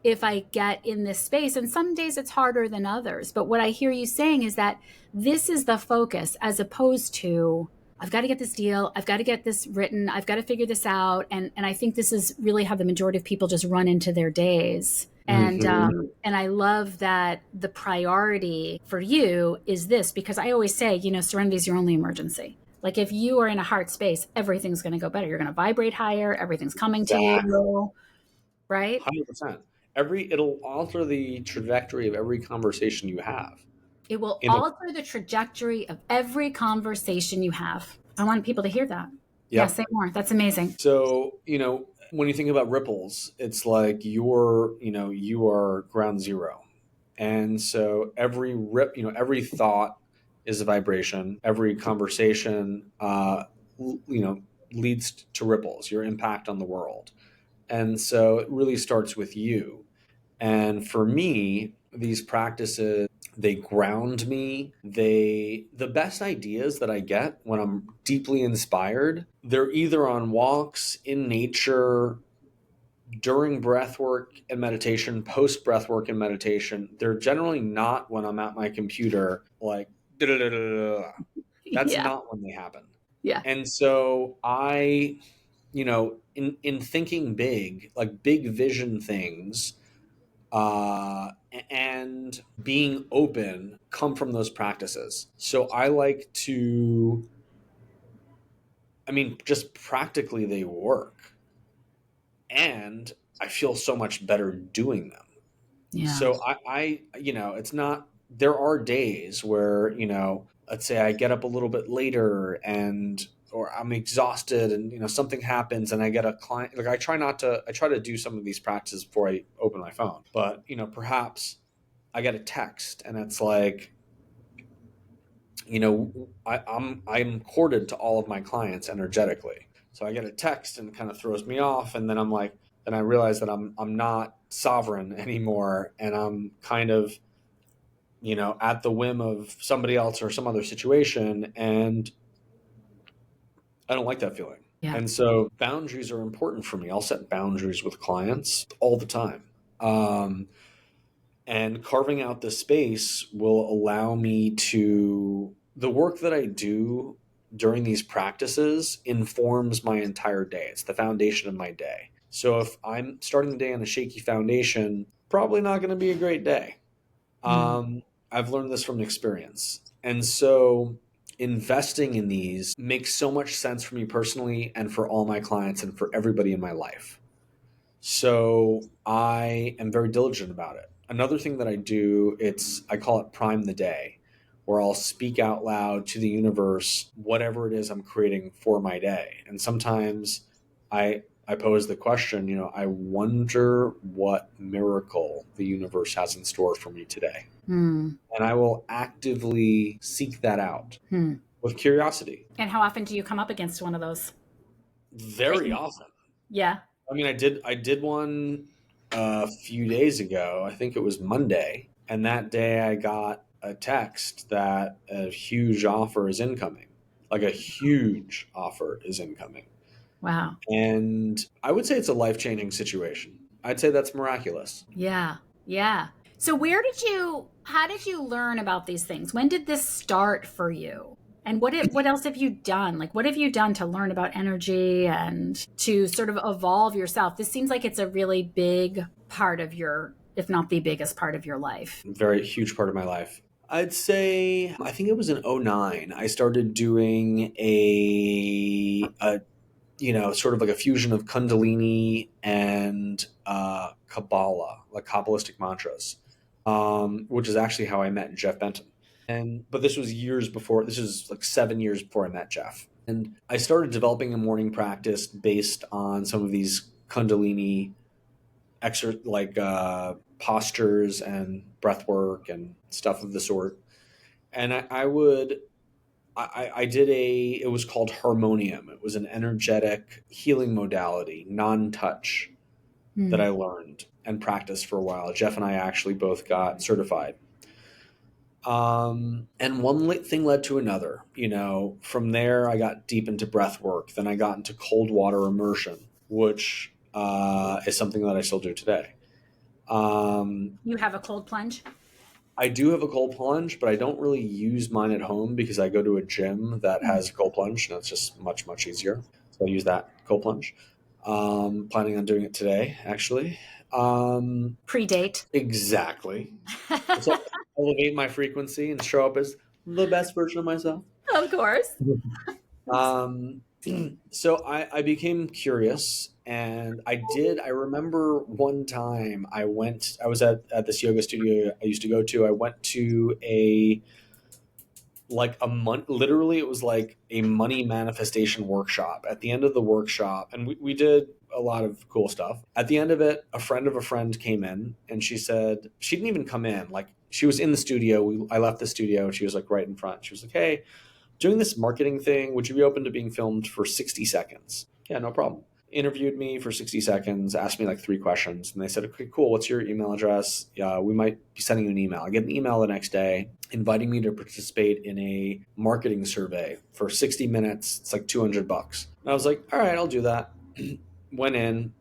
if I get in this space. And some days it's harder than others. But what I hear you saying is that this is the focus, as opposed to, I've got to get this deal, I've got to get this written, I've got to figure this out. And I think this is really how the majority of people just run into their days. Hmm. And I love that the priority for you is this, because I always say, serenity is your only emergency. Like, if you are in a heart space, everything's going to go better. You're going to vibrate higher. Everything's coming to Exactly. you, right? 100%. It'll alter the trajectory of every conversation you have. It will In a, alter the trajectory of every conversation you have. I want people to hear that. Yeah, yep. say more. That's amazing. So, when you think about ripples, it's like you are ground zero. And so every thought is a vibration. Every conversation, leads to ripples, your impact on the world. And so it really starts with you. And for me, these practices, they ground me. The best ideas that I get when I'm deeply inspired, they're either on walks in nature, during breath work and meditation, post breath work and meditation. They're generally not when I'm at my computer, like, "Da-da-da-da-da-da." That's Yeah. not when they happen. Yeah. And so in thinking big, like big vision things, and being open come from those practices. So I like to, I mean, just practically they work. And I feel so much better doing them. Yeah. So it's not, there are days where, let's say I get up a little bit later or I'm exhausted and, something happens and I get a client, like I try to do some of these practices before I open my phone, but, perhaps I get a text and it's like, I'm corded to all of my clients energetically. So I get a text and it kind of throws me off. And then then I realize that I'm not sovereign anymore. And I'm kind of, at the whim of somebody else or some other situation. And I don't like that feeling. Yeah. And so boundaries are important for me. I'll set boundaries with clients all the time. Um, and carving out the space will allow me to, the work that I do during these practices informs my entire day. It's the foundation of my day. So if I'm starting the day on a shaky foundation, probably not going to be a great day. Mm. I've learned this from experience. And so investing in these makes so much sense for me personally and for all my clients and for everybody in my life. So I am very diligent about it. Another thing that I do, I call it prime the day, where I'll speak out loud to the universe whatever it is I'm creating for my day. And sometimes I pose the question, I wonder what miracle the universe has in store for me today. Mm. And I will actively seek that out Hmm. with curiosity. And how often do you come up against one of those? Very often. Yeah. I mean, I did one a few days ago. I think it was Monday, and that day I got a text that a huge offer is incoming. Like a huge offer is incoming. Wow. And I would say it's a life-changing situation. I'd say that's miraculous. Yeah. Yeah. So how did you learn about these things? When did this start for you? And what else have you done? Like, what have you done to learn about energy and to sort of evolve yourself? This seems like it's a really big part of your, if not the biggest part of your life. Very huge part of my life. I'd say I think it was in '09. I started doing a sort of like a fusion of Kundalini and Kabbalah, like Kabbalistic mantras, which is actually how I met Jeff Benton. But this was years before. This was like 7 years before I met Jeff. And I started developing a morning practice based on some of these Kundalini postures and breath work and stuff of the sort. And I did it was called Harmonium. It was an energetic healing modality, non-touch, that I learned and practiced for a while. Jeff and I actually both got certified. And one thing led to another. From there, I got deep into breath work. Then I got into cold water immersion, which is something that I still do today. You have a cold plunge? I do have a cold plunge, but I don't really use mine at home because I go to a gym that has a cold plunge, and it's just much, much easier. So I use that cold plunge. Planning on doing it today, actually. Pre-date. Exactly. So elevate my frequency and show up as the best version of myself. Of course. Um, so I became curious, and I remember one time I was at this yoga studio I used to go to. I went to a month, literally it was like a money manifestation workshop. At the end of the workshop, and we did a lot of cool stuff. At the end of it, a friend of a friend came in, and she said, she didn't even come in. Like, she was in the studio. I left the studio, and she was like right in front. She was like, "Hey, doing this marketing thing, would you be open to being filmed for 60 seconds? Yeah, no problem. Interviewed me for 60 seconds, asked me like 3 questions, and they said, "Okay, cool. What's your email address? We might be sending you an email." I get an email the next day inviting me to participate in a marketing survey for 60 minutes. It's like $200. And I was like, all right, I'll do that. Went in.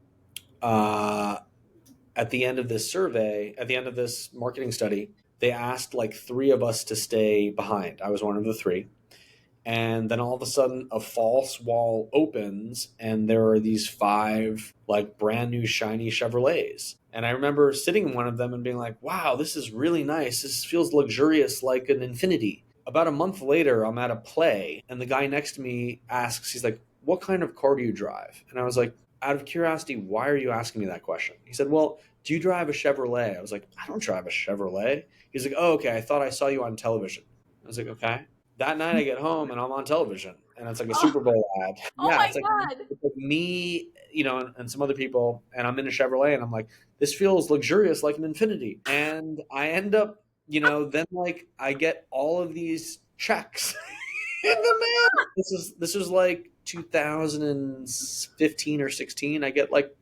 At the end of this survey, at the end of this marketing study, they asked like 3 of us to stay behind. I was one of the 3. And then all of a sudden a false wall opens, and there are these 5 like brand new shiny Chevrolets. And I remember sitting in one of them and being like, wow, this is really nice. This feels luxurious, like an Infinity. About a month later, I'm at a play, and the guy next to me asks, he's like, what kind of car do you drive? And I was like, out of curiosity, why are you asking me that question? He said, well, do you drive a Chevrolet? I was like, I don't drive a Chevrolet. He's like, oh, okay, I thought I saw you on television. I was like, okay. That night I get home and I'm on television, and it's like a Super Bowl ad. Oh Yeah, my it's like God. me, and some other people, and I'm in a Chevrolet, and I'm like, this feels luxurious like an Infinity. And I end up, then like I get all of these checks in the mail. This was like 2015 or 16. I get like,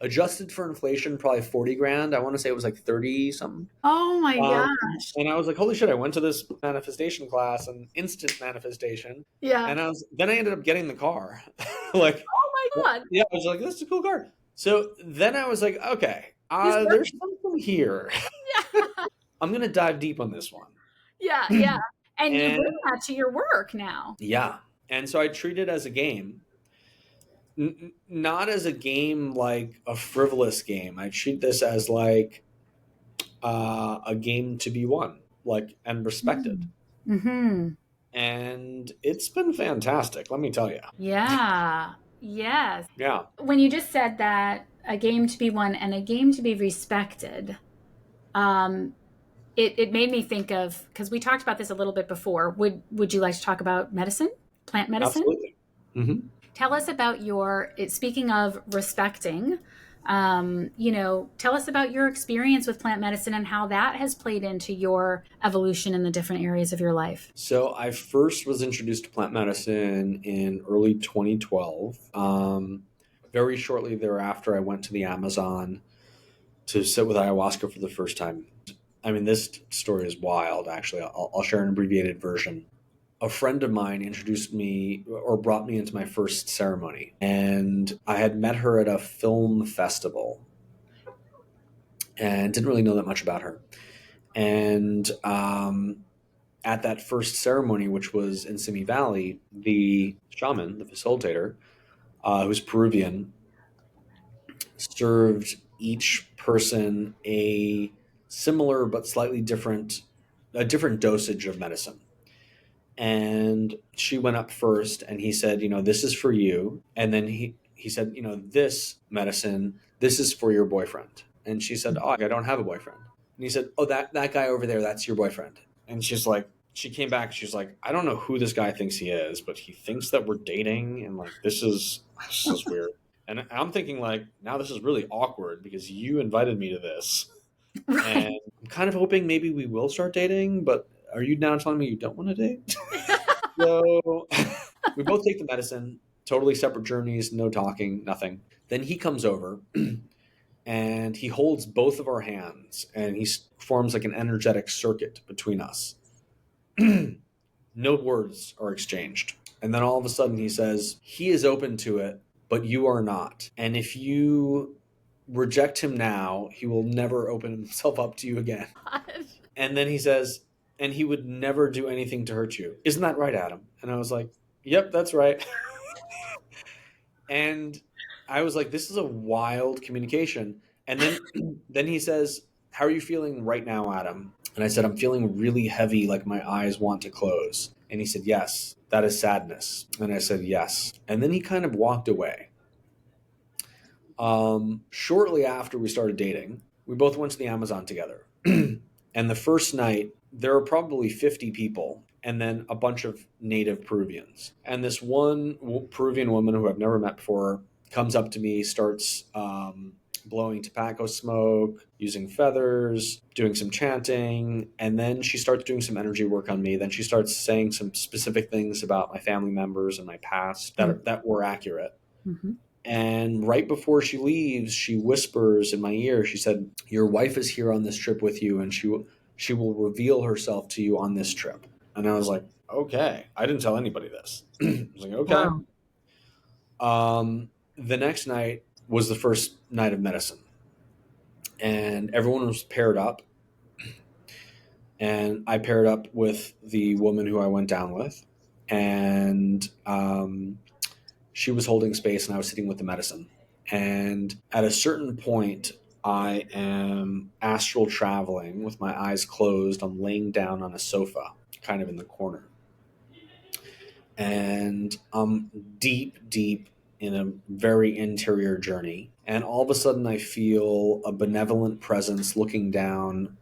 adjusted for inflation, probably 40 grand. I want to say it was like 30 something. Oh my Um, gosh. and I was like, holy shit, I went to this manifestation class and instant manifestation. Yeah. And then I ended up getting the car. Like, Oh my God. yeah, I was like, this is a cool car. So then I was like, okay, This works. there's something here. Yeah. I'm going to dive deep on this one. Yeah. Yeah. And you And bring that to your work now. yeah. And so I treat it as a game. Not as a game, like a frivolous game. I treat this as like a game to be won, like, and respected. Mm-hmm. And it's been fantastic, let me tell you. Yeah. Yes. Yeah. When you just said that a game to be won and a game to be respected, um, it made me think of, because we talked about this a little bit before. Would you like to talk about medicine, plant medicine? Absolutely. Mm-hmm. Tell us about speaking of respecting, tell us about your experience with plant medicine and how that has played into your evolution in the different areas of your life. So I first was introduced to plant medicine in early 2012. Very shortly thereafter, I went to the Amazon to sit with ayahuasca for the first time. I mean, this story is wild, actually. I'll share an abbreviated version. A friend of mine introduced me or brought me into my first ceremony, and I had met her at a film festival. and didn't really know that much about her. And at that first ceremony, which was in Simi Valley, the shaman, the facilitator, who's Peruvian, served each person a similar but slightly different, a different dosage of medicine. And she went up first, and he said, this is for you. And then he said, this medicine, this is for your boyfriend. And she said, oh, I don't have a boyfriend. And he said, oh, that guy over there, that's your boyfriend. And she's like, she came back, she's like, I don't know who this guy thinks he is, but he thinks that we're dating, and like this is weird. And I'm thinking, like, now this is really awkward because you invited me to this. Right. And I'm kind of hoping maybe we will start dating, but are you now telling me you don't want to date? So we both take the medicine, totally separate journeys, no talking, nothing. Then he comes over and he holds both of our hands, and he forms like an energetic circuit between us. No words are exchanged. And then all of a sudden he says, he is open to it, but you are not. And if you reject him now, he will never open himself up to you again. And then he says, and he would never do anything to hurt you. Isn't that right, Adam? And I was like, yep, that's right. And I was like, this is a wild communication. And then he says, how are you feeling right now, Adam? And I said, I'm feeling really heavy, like my eyes want to close. And he said, yes, that is sadness. And I said, yes. And then he kind of walked away. Shortly after we started dating, we both went to the Amazon together. And the first night, there were probably 50 people, and then a bunch of native Peruvians. And this one Peruvian woman who I've never met before comes up to me, starts blowing tobacco smoke, using feathers, doing some chanting, and then she starts doing some energy work on me. Then she starts saying some specific things about my family members and my past that were accurate. Mm-hmm. And right before she leaves, she whispers in my ear, she said, your wife is here on this trip with you, and she will reveal herself to you on this trip. And I was like, okay. I didn't tell anybody this. I was like, okay. Wow. The next night was the first night of medicine. And everyone was paired up. And I paired up with the woman who I went down with. And she was holding space, and I was sitting with the medicine. And at a certain point, I am astral traveling with my eyes closed. I'm laying down on a sofa, kind of in the corner. And I'm deep, deep in a very interior journey. And all of a sudden, I feel a benevolent presence looking down.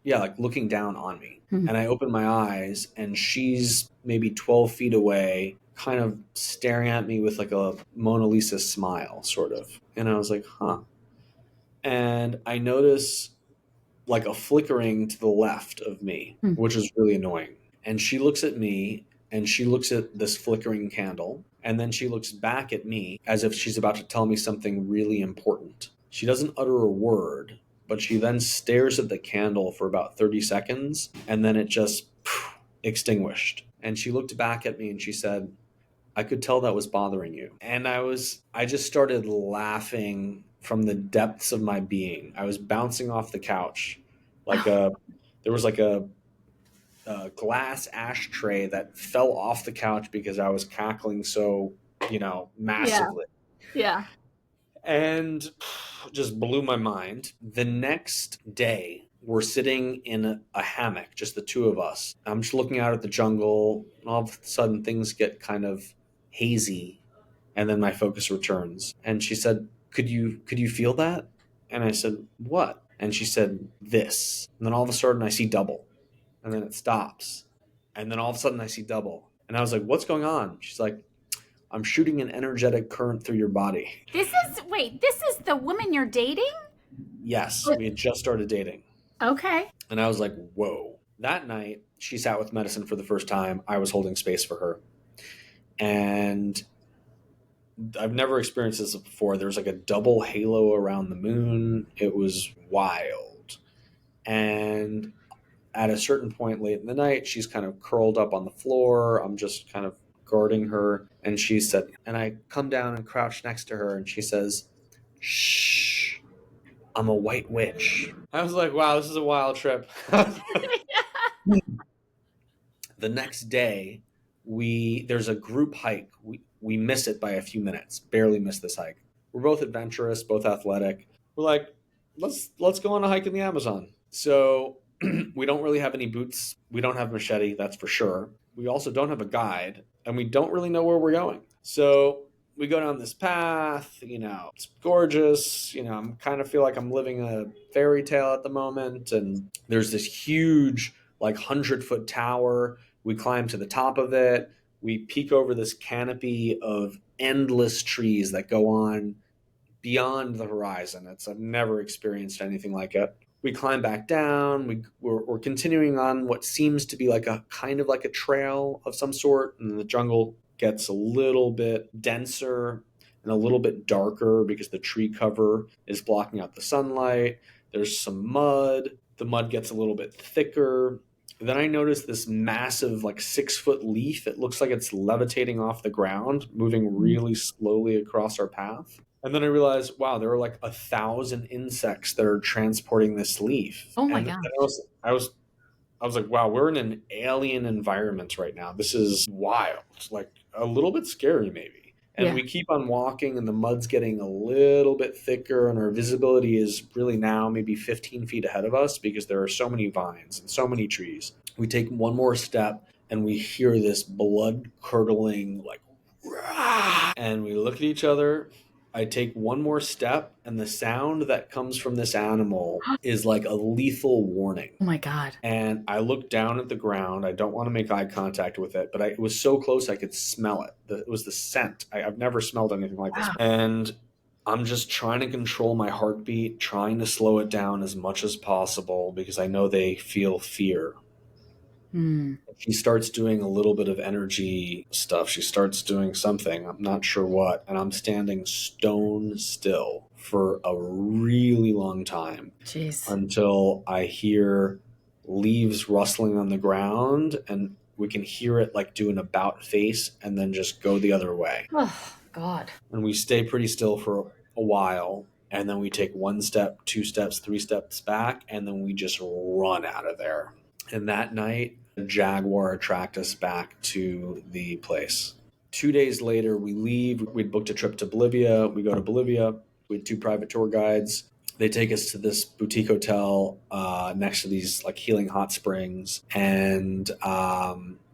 Yeah, like looking down on me. Mm-hmm. And I open my eyes, and she's maybe 12 feet away, kind of staring at me with like a Mona Lisa smile, sort of. And I was like, huh. And I notice like a flickering to the left of me, which is really annoying. And she looks at me, and she looks at this flickering candle, and then she looks back at me as if she's about to tell me something really important. She doesn't utter a word, but she then stares at the candle for about 30 seconds, and then it just extinguished. And she looked back at me, and she said, I could tell that was bothering you. And I just started laughing from the depths of my being. I was bouncing off the couch. There was like a glass ashtray that fell off the couch because I was cackling so, massively. Yeah. And just blew my mind. The next day, we're sitting in a hammock, just the two of us. I'm just looking out at the jungle, and all of a sudden things get kind of hazy, and then my focus returns. And she said, could you feel that? And I said, what? And she said, this. And then all of a sudden I see double, and then it stops, and then all of a sudden I see double. And I was like, what's going on? She's like, I'm shooting an energetic current through your body. This is the woman you're dating? Yes, we had just started dating. Okay. And I was like, whoa. That night, she sat with medicine for the first time. I was holding space for her. And I've never experienced this before. There was like a double halo around the moon. It was wild. And at a certain point late in the night, she's kind of curled up on the floor. I'm just kind of guarding her. And she said, and I come down and crouch next to her, and she says, shh. I'm a white witch. I was like, wow, this is a wild trip. The next day, there's a group hike. We miss it by a few minutes, barely miss this hike. We're both adventurous, both athletic. We're like, let's go on a hike in the Amazon. So we don't really have any boots. We don't have machete, that's for sure. We also don't have a guide, and we don't really know where we're going. So we go down this path, it's gorgeous. I'm kind of feel like I'm living a fairy tale at the moment. And there's this huge, like 100-foot tower. We climb to the top of it. We peek over this canopy of endless trees that go on beyond the horizon. I've never experienced anything like it. We climb back down. We're continuing on what seems to be like a kind of like a trail of some sort, and the jungle gets a little bit denser and a little bit darker because the tree cover is blocking out the sunlight. There's some mud. The mud gets a little bit thicker. Then I noticed this massive, like 6-foot leaf. It looks like it's levitating off the ground, moving really slowly across our path. And then I realized, wow, there are like 1,000 insects that are transporting this leaf. Oh my And gosh. I was like, wow, we're in an alien environment right now. This is wild. It's like a little bit scary, maybe. And Yeah. we keep on walking, and the mud's getting a little bit thicker, and our visibility is really now maybe 15 feet ahead of us because there are so many vines and so many trees. We take one more step, and we hear this blood curdling, like, rah! And we look at each other. I take one more step, and the sound that comes from this animal is like a lethal warning. Oh my God. And I look down at the ground. I don't want to make eye contact with it, but it was so close I could smell it. It was the scent. I've never smelled anything like this. Wow. And I'm just trying to control my heartbeat, trying to slow it down as much as possible because I know they feel fear. She starts doing a little bit of energy stuff. She starts doing something. I'm not sure what. And I'm standing stone still for a really long time. Jeez. Until I hear leaves rustling on the ground, and we can hear it like do an about face and then just go the other way. Oh, God. And we stay pretty still for a while. And then we take 1 step, 2 steps, 3 steps back, and then we just run out of there. And that night, a jaguar tracked us back to the place. 2 days later, we leave. We'd booked a trip to Bolivia. We go to Bolivia. We had 2 private tour guides. They take us to this boutique hotel next to these like healing hot springs. And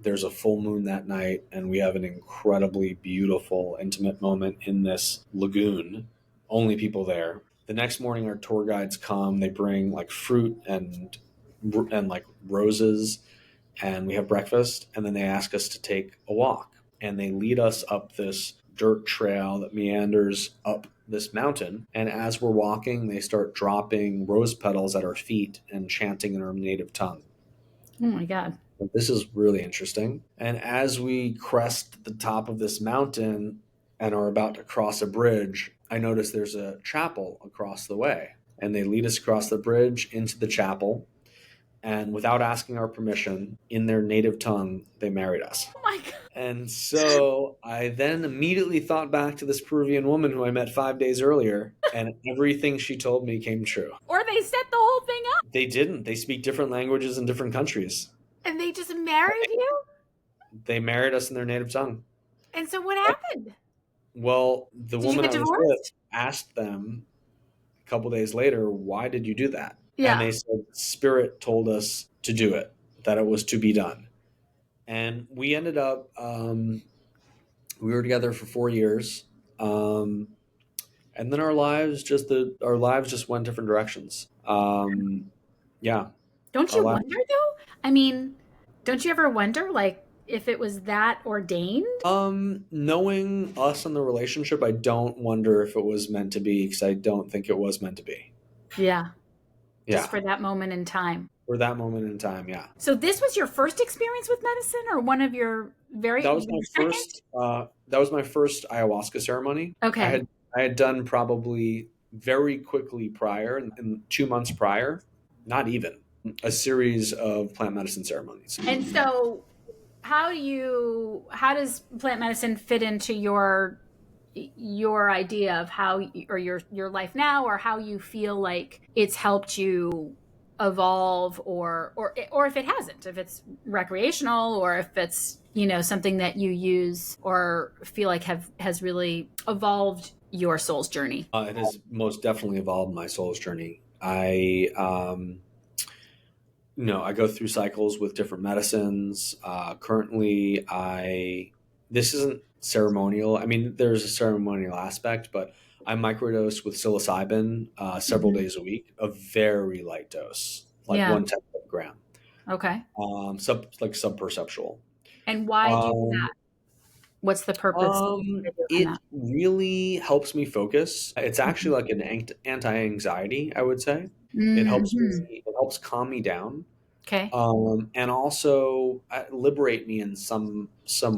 there's a full moon that night. And we have an incredibly beautiful, intimate moment in this lagoon. Only people there. The next morning, our tour guides come. They bring like fruit and like roses, and we have breakfast, and then they ask us to take a walk, and they lead us up this dirt trail that meanders up this mountain. And as we're walking, they start dropping rose petals at our feet and chanting in our native tongue. Oh my God. This is really interesting. And as we crest the top of this mountain and are about to cross a bridge, I notice there's a chapel across the way, and they lead us across the bridge into the chapel. And without asking our permission, in their native tongue, they married us. Oh my God. And so I then immediately thought back to this Peruvian woman who I met 5 days earlier, and everything she told me came true. Or they set the whole thing up. They didn't. They speak different languages in different countries. And they just married you? They married us in their native tongue. And so what happened? Well, the Did you woman get I was divorced? with asked them a couple days later, why did you do that? Yeah. And they said, Spirit told us to do it, that it was to be done. And we ended up, we were together for 4 years. And then our lives just went different directions. Yeah. Don't you wonder though? I mean, don't you ever wonder like if it was that ordained? Knowing us and the relationship, I don't wonder if it was meant to be, because I don't think it was meant to be. Yeah. Yeah. Just for that moment in time. For that moment in time, yeah. So this was your first experience with medicine, or one of your very? That was my first. That was my first ayahuasca ceremony. Okay. I had done probably very quickly prior, in 2 months prior, not even, a series of plant medicine ceremonies. And so, how does plant medicine fit into your your idea of how, or your life now, or how you feel like it's helped you evolve, or if it hasn't, if it's recreational, or if it's, something that you use or feel like has really evolved your soul's journey. It has most definitely evolved my soul's journey. I go through cycles with different medicines. Currently, this isn't ceremonial. I mean, there's a ceremonial aspect, but I microdose with psilocybin several Mhm. days a week, a very light dose, like Yeah. 1/10 of a gram, Okay. subperceptual. And why do you do Um, that? What's the purpose behind it that? really helps me focus. It's actually Mhm. like an anti-anxiety, I would say. Mhm. It helps calm me down, Okay. and also liberate me in some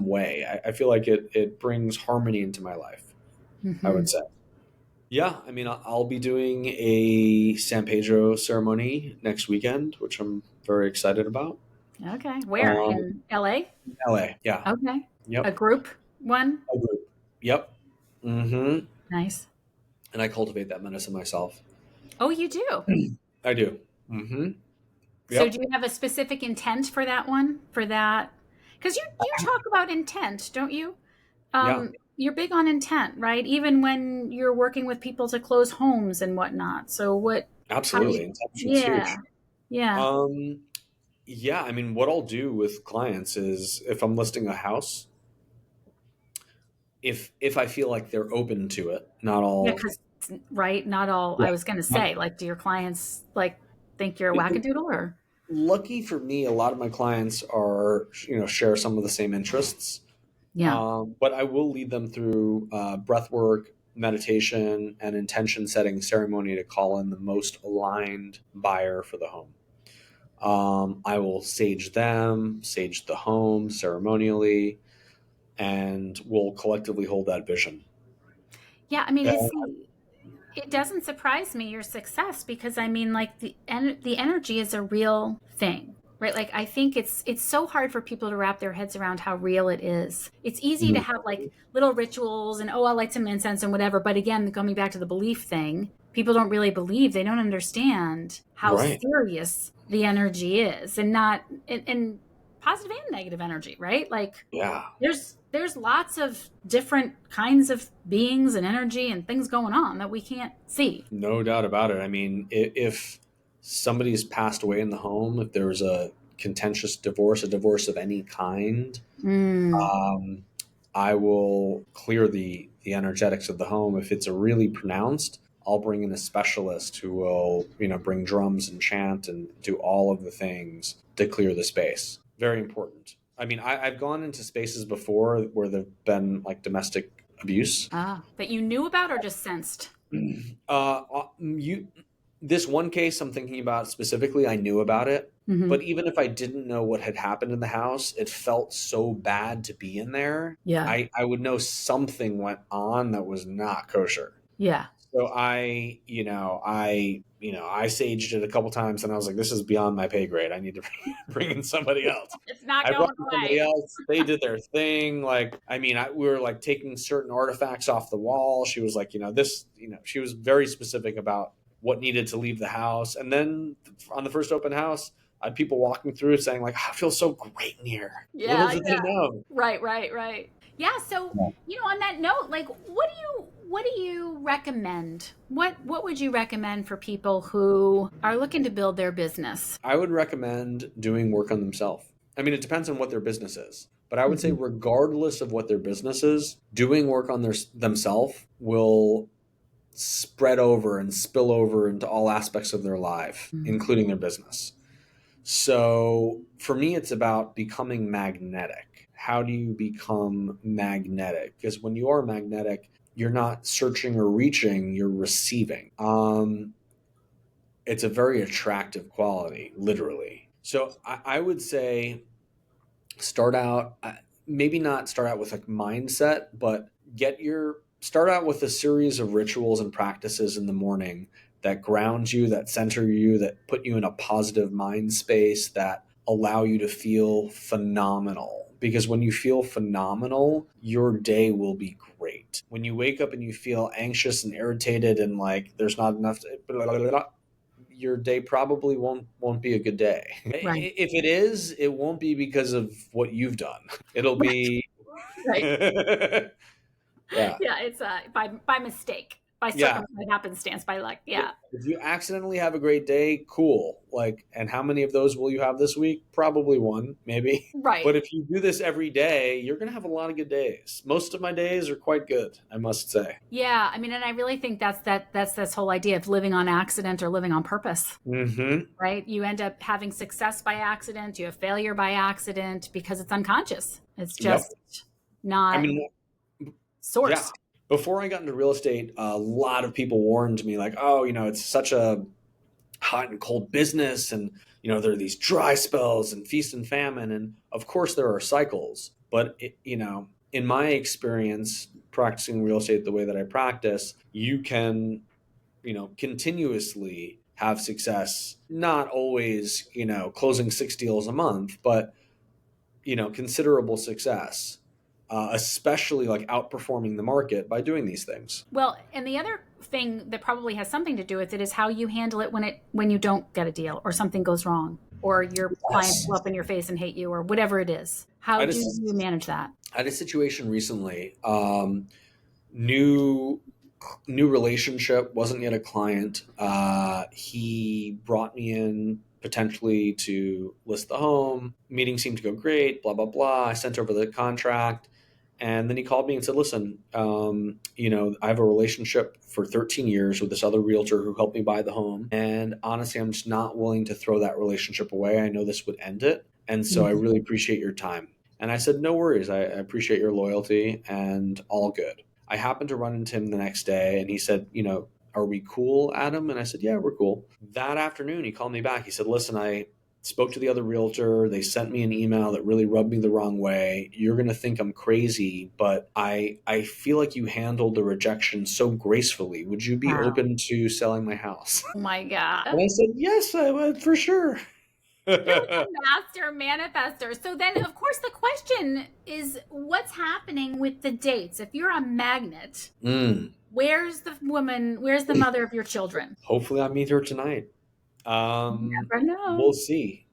way. I feel like it brings harmony into my life, I would Mhm. say. Yeah, I mean, I'll be doing a San Pedro ceremony next weekend, which I'm very excited about. Okay. Where? Um, In LA? LA, yeah, Okay. A yep, group one? a group, yep, mm-hmm. Nice. And I cultivate that medicine myself. Oh, you do. I do. Mm-hmm. So do Yep. you have a specific intent for that one? For that? Because you talk about intent, don't you? Yeah. You're big on intent, right? Even when you're working with people to close homes and whatnot. So how do you, Absolutely. Intention's yeah, huge. yeah, Um, yeah, I mean, what I'll do with clients is if I'm listing a house, if I feel like they're open to it, not yeah, all. because, right, not all, Yeah. I was going to Not, say, like, do your clients like think you're a it- wackadoodle or? lucky for me, a lot of my clients are, share some of the same interests. Yeah. But I will lead them through breath work, meditation, and intention setting ceremony to call in the most aligned buyer for the home. I will sage them, sage the home ceremonially, and we'll collectively hold that vision. Yeah, I mean, Yeah. it doesn't surprise me your success, because I mean, like, the energy is a real thing, right? Like, I think it's so hard for people to wrap their heads around how real it is. It's easy to Mhm. have like little rituals and, oh, I'll light some incense and whatever, but again, coming back to the belief thing, people don't really believe, they don't understand how Right. serious the energy is, and not and positive and negative energy, right? Like, Yeah. there's lots of different kinds of beings and energy and things going on that we can't see. No doubt about it. I mean, if somebody's passed away in the home, if there's a contentious divorce, a divorce of any kind, Mm. um, I will clear the energetics of the home. If it's a really pronounced, I'll bring in a specialist who will, bring drums and chant and do all of the things to clear the space. Very important. I mean, I've gone into spaces before where there've been like domestic abuse. Ah, that you knew about or just sensed? You this one case I'm thinking about specifically, I knew about it, Hmm. but even if I didn't know what had happened in the house, it felt so bad to be in there. Yeah. I would know something went on that was not kosher. Yeah. So I saged it a couple times, and I was like, this is beyond my pay grade. I need to bring in somebody else. It's not I brought going in somebody away. else. They did their thing. Like, I mean, we were like taking certain artifacts off the wall. She was like, she was very specific about what needed to leave the house. And then on the first open house, I had people walking through saying like, I feel so great in here. Little Yeah, did they yeah. know. Right, right, right. Yeah, so, on that note, like, what do you recommend? What would you recommend for people who are looking to build their business? I would recommend doing work on themselves. I mean, it depends on what their business is, but I would say, Mhm. regardless of what their business is, doing work on themselves will spread over and spill over into all aspects of their life, Mhm. including their business. So for me, it's about becoming magnetic. How do you become magnetic? Because when you are magnetic, you're not searching or reaching, you're receiving. It's a very attractive quality, literally. So I would say start out, maybe not start out with a mindset, but start out with a series of rituals and practices in the morning that ground you, that center you, that put you in a positive mind space, that allow you to feel phenomenal. because when you feel phenomenal, your day will be great. When you wake up and you feel anxious and irritated and like there's not enough, blah, blah, blah, blah, your day probably won't be a good day. Right. If it is, it won't be because of what you've done. It'll be Right. yeah. Yeah, it's by mistake, by Yeah. circumstance, happenstance, by luck. Yeah. If you accidentally have a great day, cool. Like, and how many of those will you have this week? Probably one, maybe. Right. But if you do this every day, you're going to have a lot of good days. Most of my days are quite good, I must say. Yeah, I mean, and I really think that's this whole idea of living on accident or living on purpose. Mm-hmm. Right? You end up having success by accident, you have failure by accident because it's unconscious. It's just not I mean, sourced. yeah. Before I got into real estate, a lot of people warned me, like, oh, it's such a hot and cold business, and there are these dry spells and feast and famine, and of course there are cycles. But in my experience, practicing real estate the way that I practice, you can continuously have success. Not always closing 6 deals a month, but considerable success. Especially like outperforming the market by doing these things. Well, and the other thing that probably has something to do with it is how you handle it when you don't get a deal or something goes wrong or your clients blow up in your face and hate you or whatever it is. How do you manage that? I had a situation recently. New relationship, wasn't yet a client. He brought me in potentially to list the home. Meeting seemed to go great, blah, blah, blah. I sent over the contract. And then he called me and said, listen, I have a relationship for 13 years with this other realtor who helped me buy the home. And honestly, I'm just not willing to throw that relationship away. I know this would end it. And so I really appreciate your time. And I said, no worries. I appreciate your loyalty and all good. I happened to run into him the next day and he said, are we cool, Adam? And I said, yeah, we're cool. That afternoon, he called me back. He said, listen, I spoke to the other realtor. They sent me an email that really rubbed me the wrong way. You're going to think I'm crazy, but I feel like you handled the rejection so gracefully. Would you be open to selling my house? Oh my God. And I said, yes, I would, for sure. You're a master manifester. So then, of course, the question is, what's happening with the dates? If you're a magnet, where's the woman? Where's the mother of your children? Hopefully I meet her tonight. Never know. We'll see.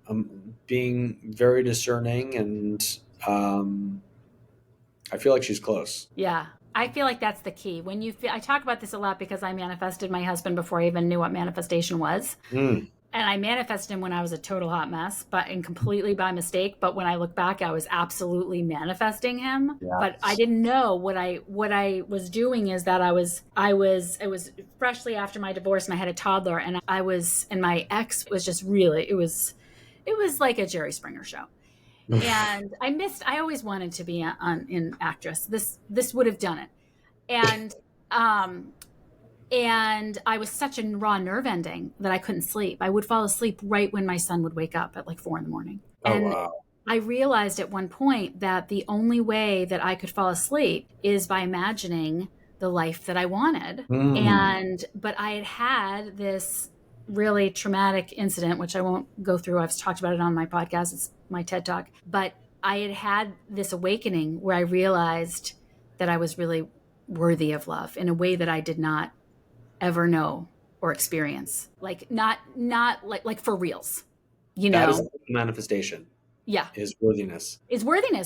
I'm being very discerning, and I feel like she's close. Yeah, I feel like that's the key. I talk about this a lot because I manifested my husband before I even knew what manifestation was. And I manifested him when I was a total hot mess, and completely by mistake. But when I look back, I was absolutely manifesting him. Yes. But I didn't know what I was doing is that it was freshly after my divorce and I had a toddler, and my ex was just really, it was like a Jerry Springer show. And I always wanted to be an actress. This would have done it. And I was such a raw nerve ending that I couldn't sleep. I would fall asleep right when my son would wake up at like 4 a.m. And wow. I realized at one point that the only way that I could fall asleep is by imagining the life that I wanted. But I had this really traumatic incident, which I won't go through. I've talked about it on my podcast. It's my TED Talk. But I had this awakening where I realized that I was really worthy of love in a way that I did not ever know or experience, like not like for reals, That is manifestation. Yeah, is worthiness,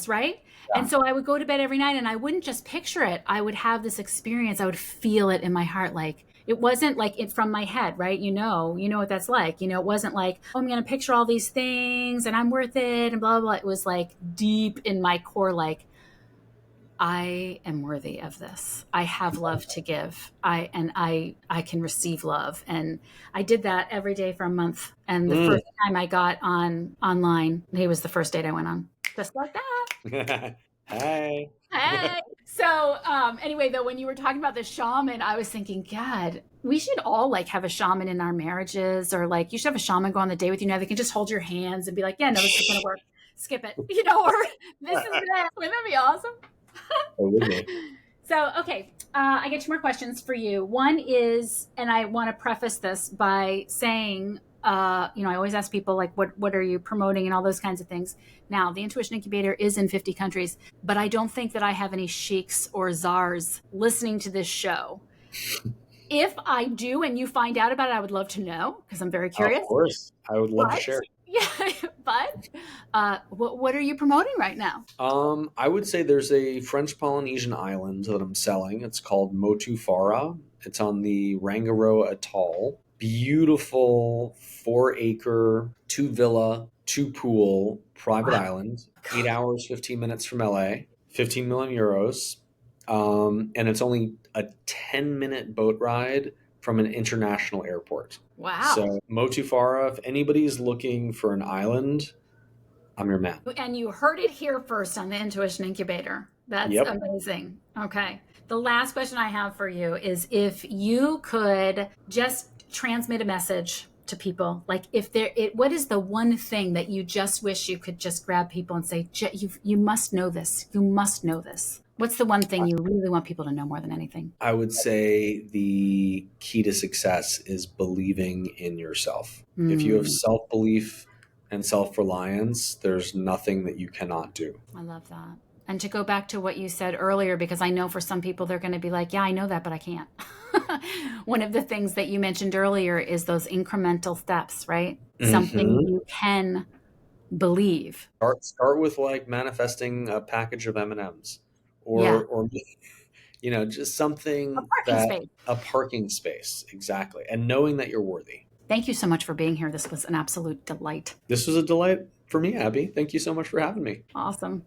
right? Yeah. And so I would go to bed every night and I wouldn't just picture it. I would have this experience. I would feel it in my heart. Like it wasn't like it from my head, right? You know what that's like. It wasn't like, oh, I'm going to picture all these things and I'm worth it and blah, blah, blah. It was like deep in my core, like, I am worthy of this. I have love to give. I can receive love. And I did that every day for a month. And the first time I got online, he was the first date I went on. Just like that. Hey. So anyway, though, when you were talking about the shaman, I was thinking, God, we should all like have a shaman in our marriages, or like you should have a shaman go on the date with you. Now they can just hold your hands and be like, yeah, no, this is going to work. Skip it. Or this is it. Wouldn't that be awesome? So, okay, I get 2 more questions for you. One is, and I want to preface this by saying I always ask people like, what are you promoting and all those kinds of things. Now, the Intuition Incubator is in 50 countries, but I don't think that I have any sheiks or czars listening to this show. If I do and you find out about it, I would love to know because I'm very Of curious. course, I would love to But share. yeah, but what are you promoting right now? I would say there's a French Polynesian island that I'm selling. It's called Motu Fara. It's on the Rangiroa Atoll. Beautiful 4 acre, 2 villa, 2 pool, private Wow. island. 8 hours, 15 minutes from LA. 15 million euros. And it's only a 10-minute boat ride from an international airport. Wow. So Motu Fara, if anybody's looking for an island, I'm your man. And you heard it here first on the Intuition Incubator. That's Yep. amazing. Okay. The last question I have for you is if you could just transmit a message to people, like what is the one thing that you just wish you could just grab people and say, you must know this. You must know this. What's the one thing you really want people to know more than anything? I would say the key to success is believing in yourself. If you have self belief and self reliance, there's nothing that you cannot do. I love that. And to go back to what you said earlier, because I know for some people they're going to be like, yeah, I know that, but I can't. One of the things that you mentioned earlier is those incremental steps, right? Something Mm-hmm. you can believe. Start with like manifesting a package of M&Ms Yeah. or just A something parking that space. a parking space, exactly, and knowing that you're worthy. Thank you so much for being here. This was an absolute delight. This was a delight for me, Abby. Thank you so much for having me. Awesome.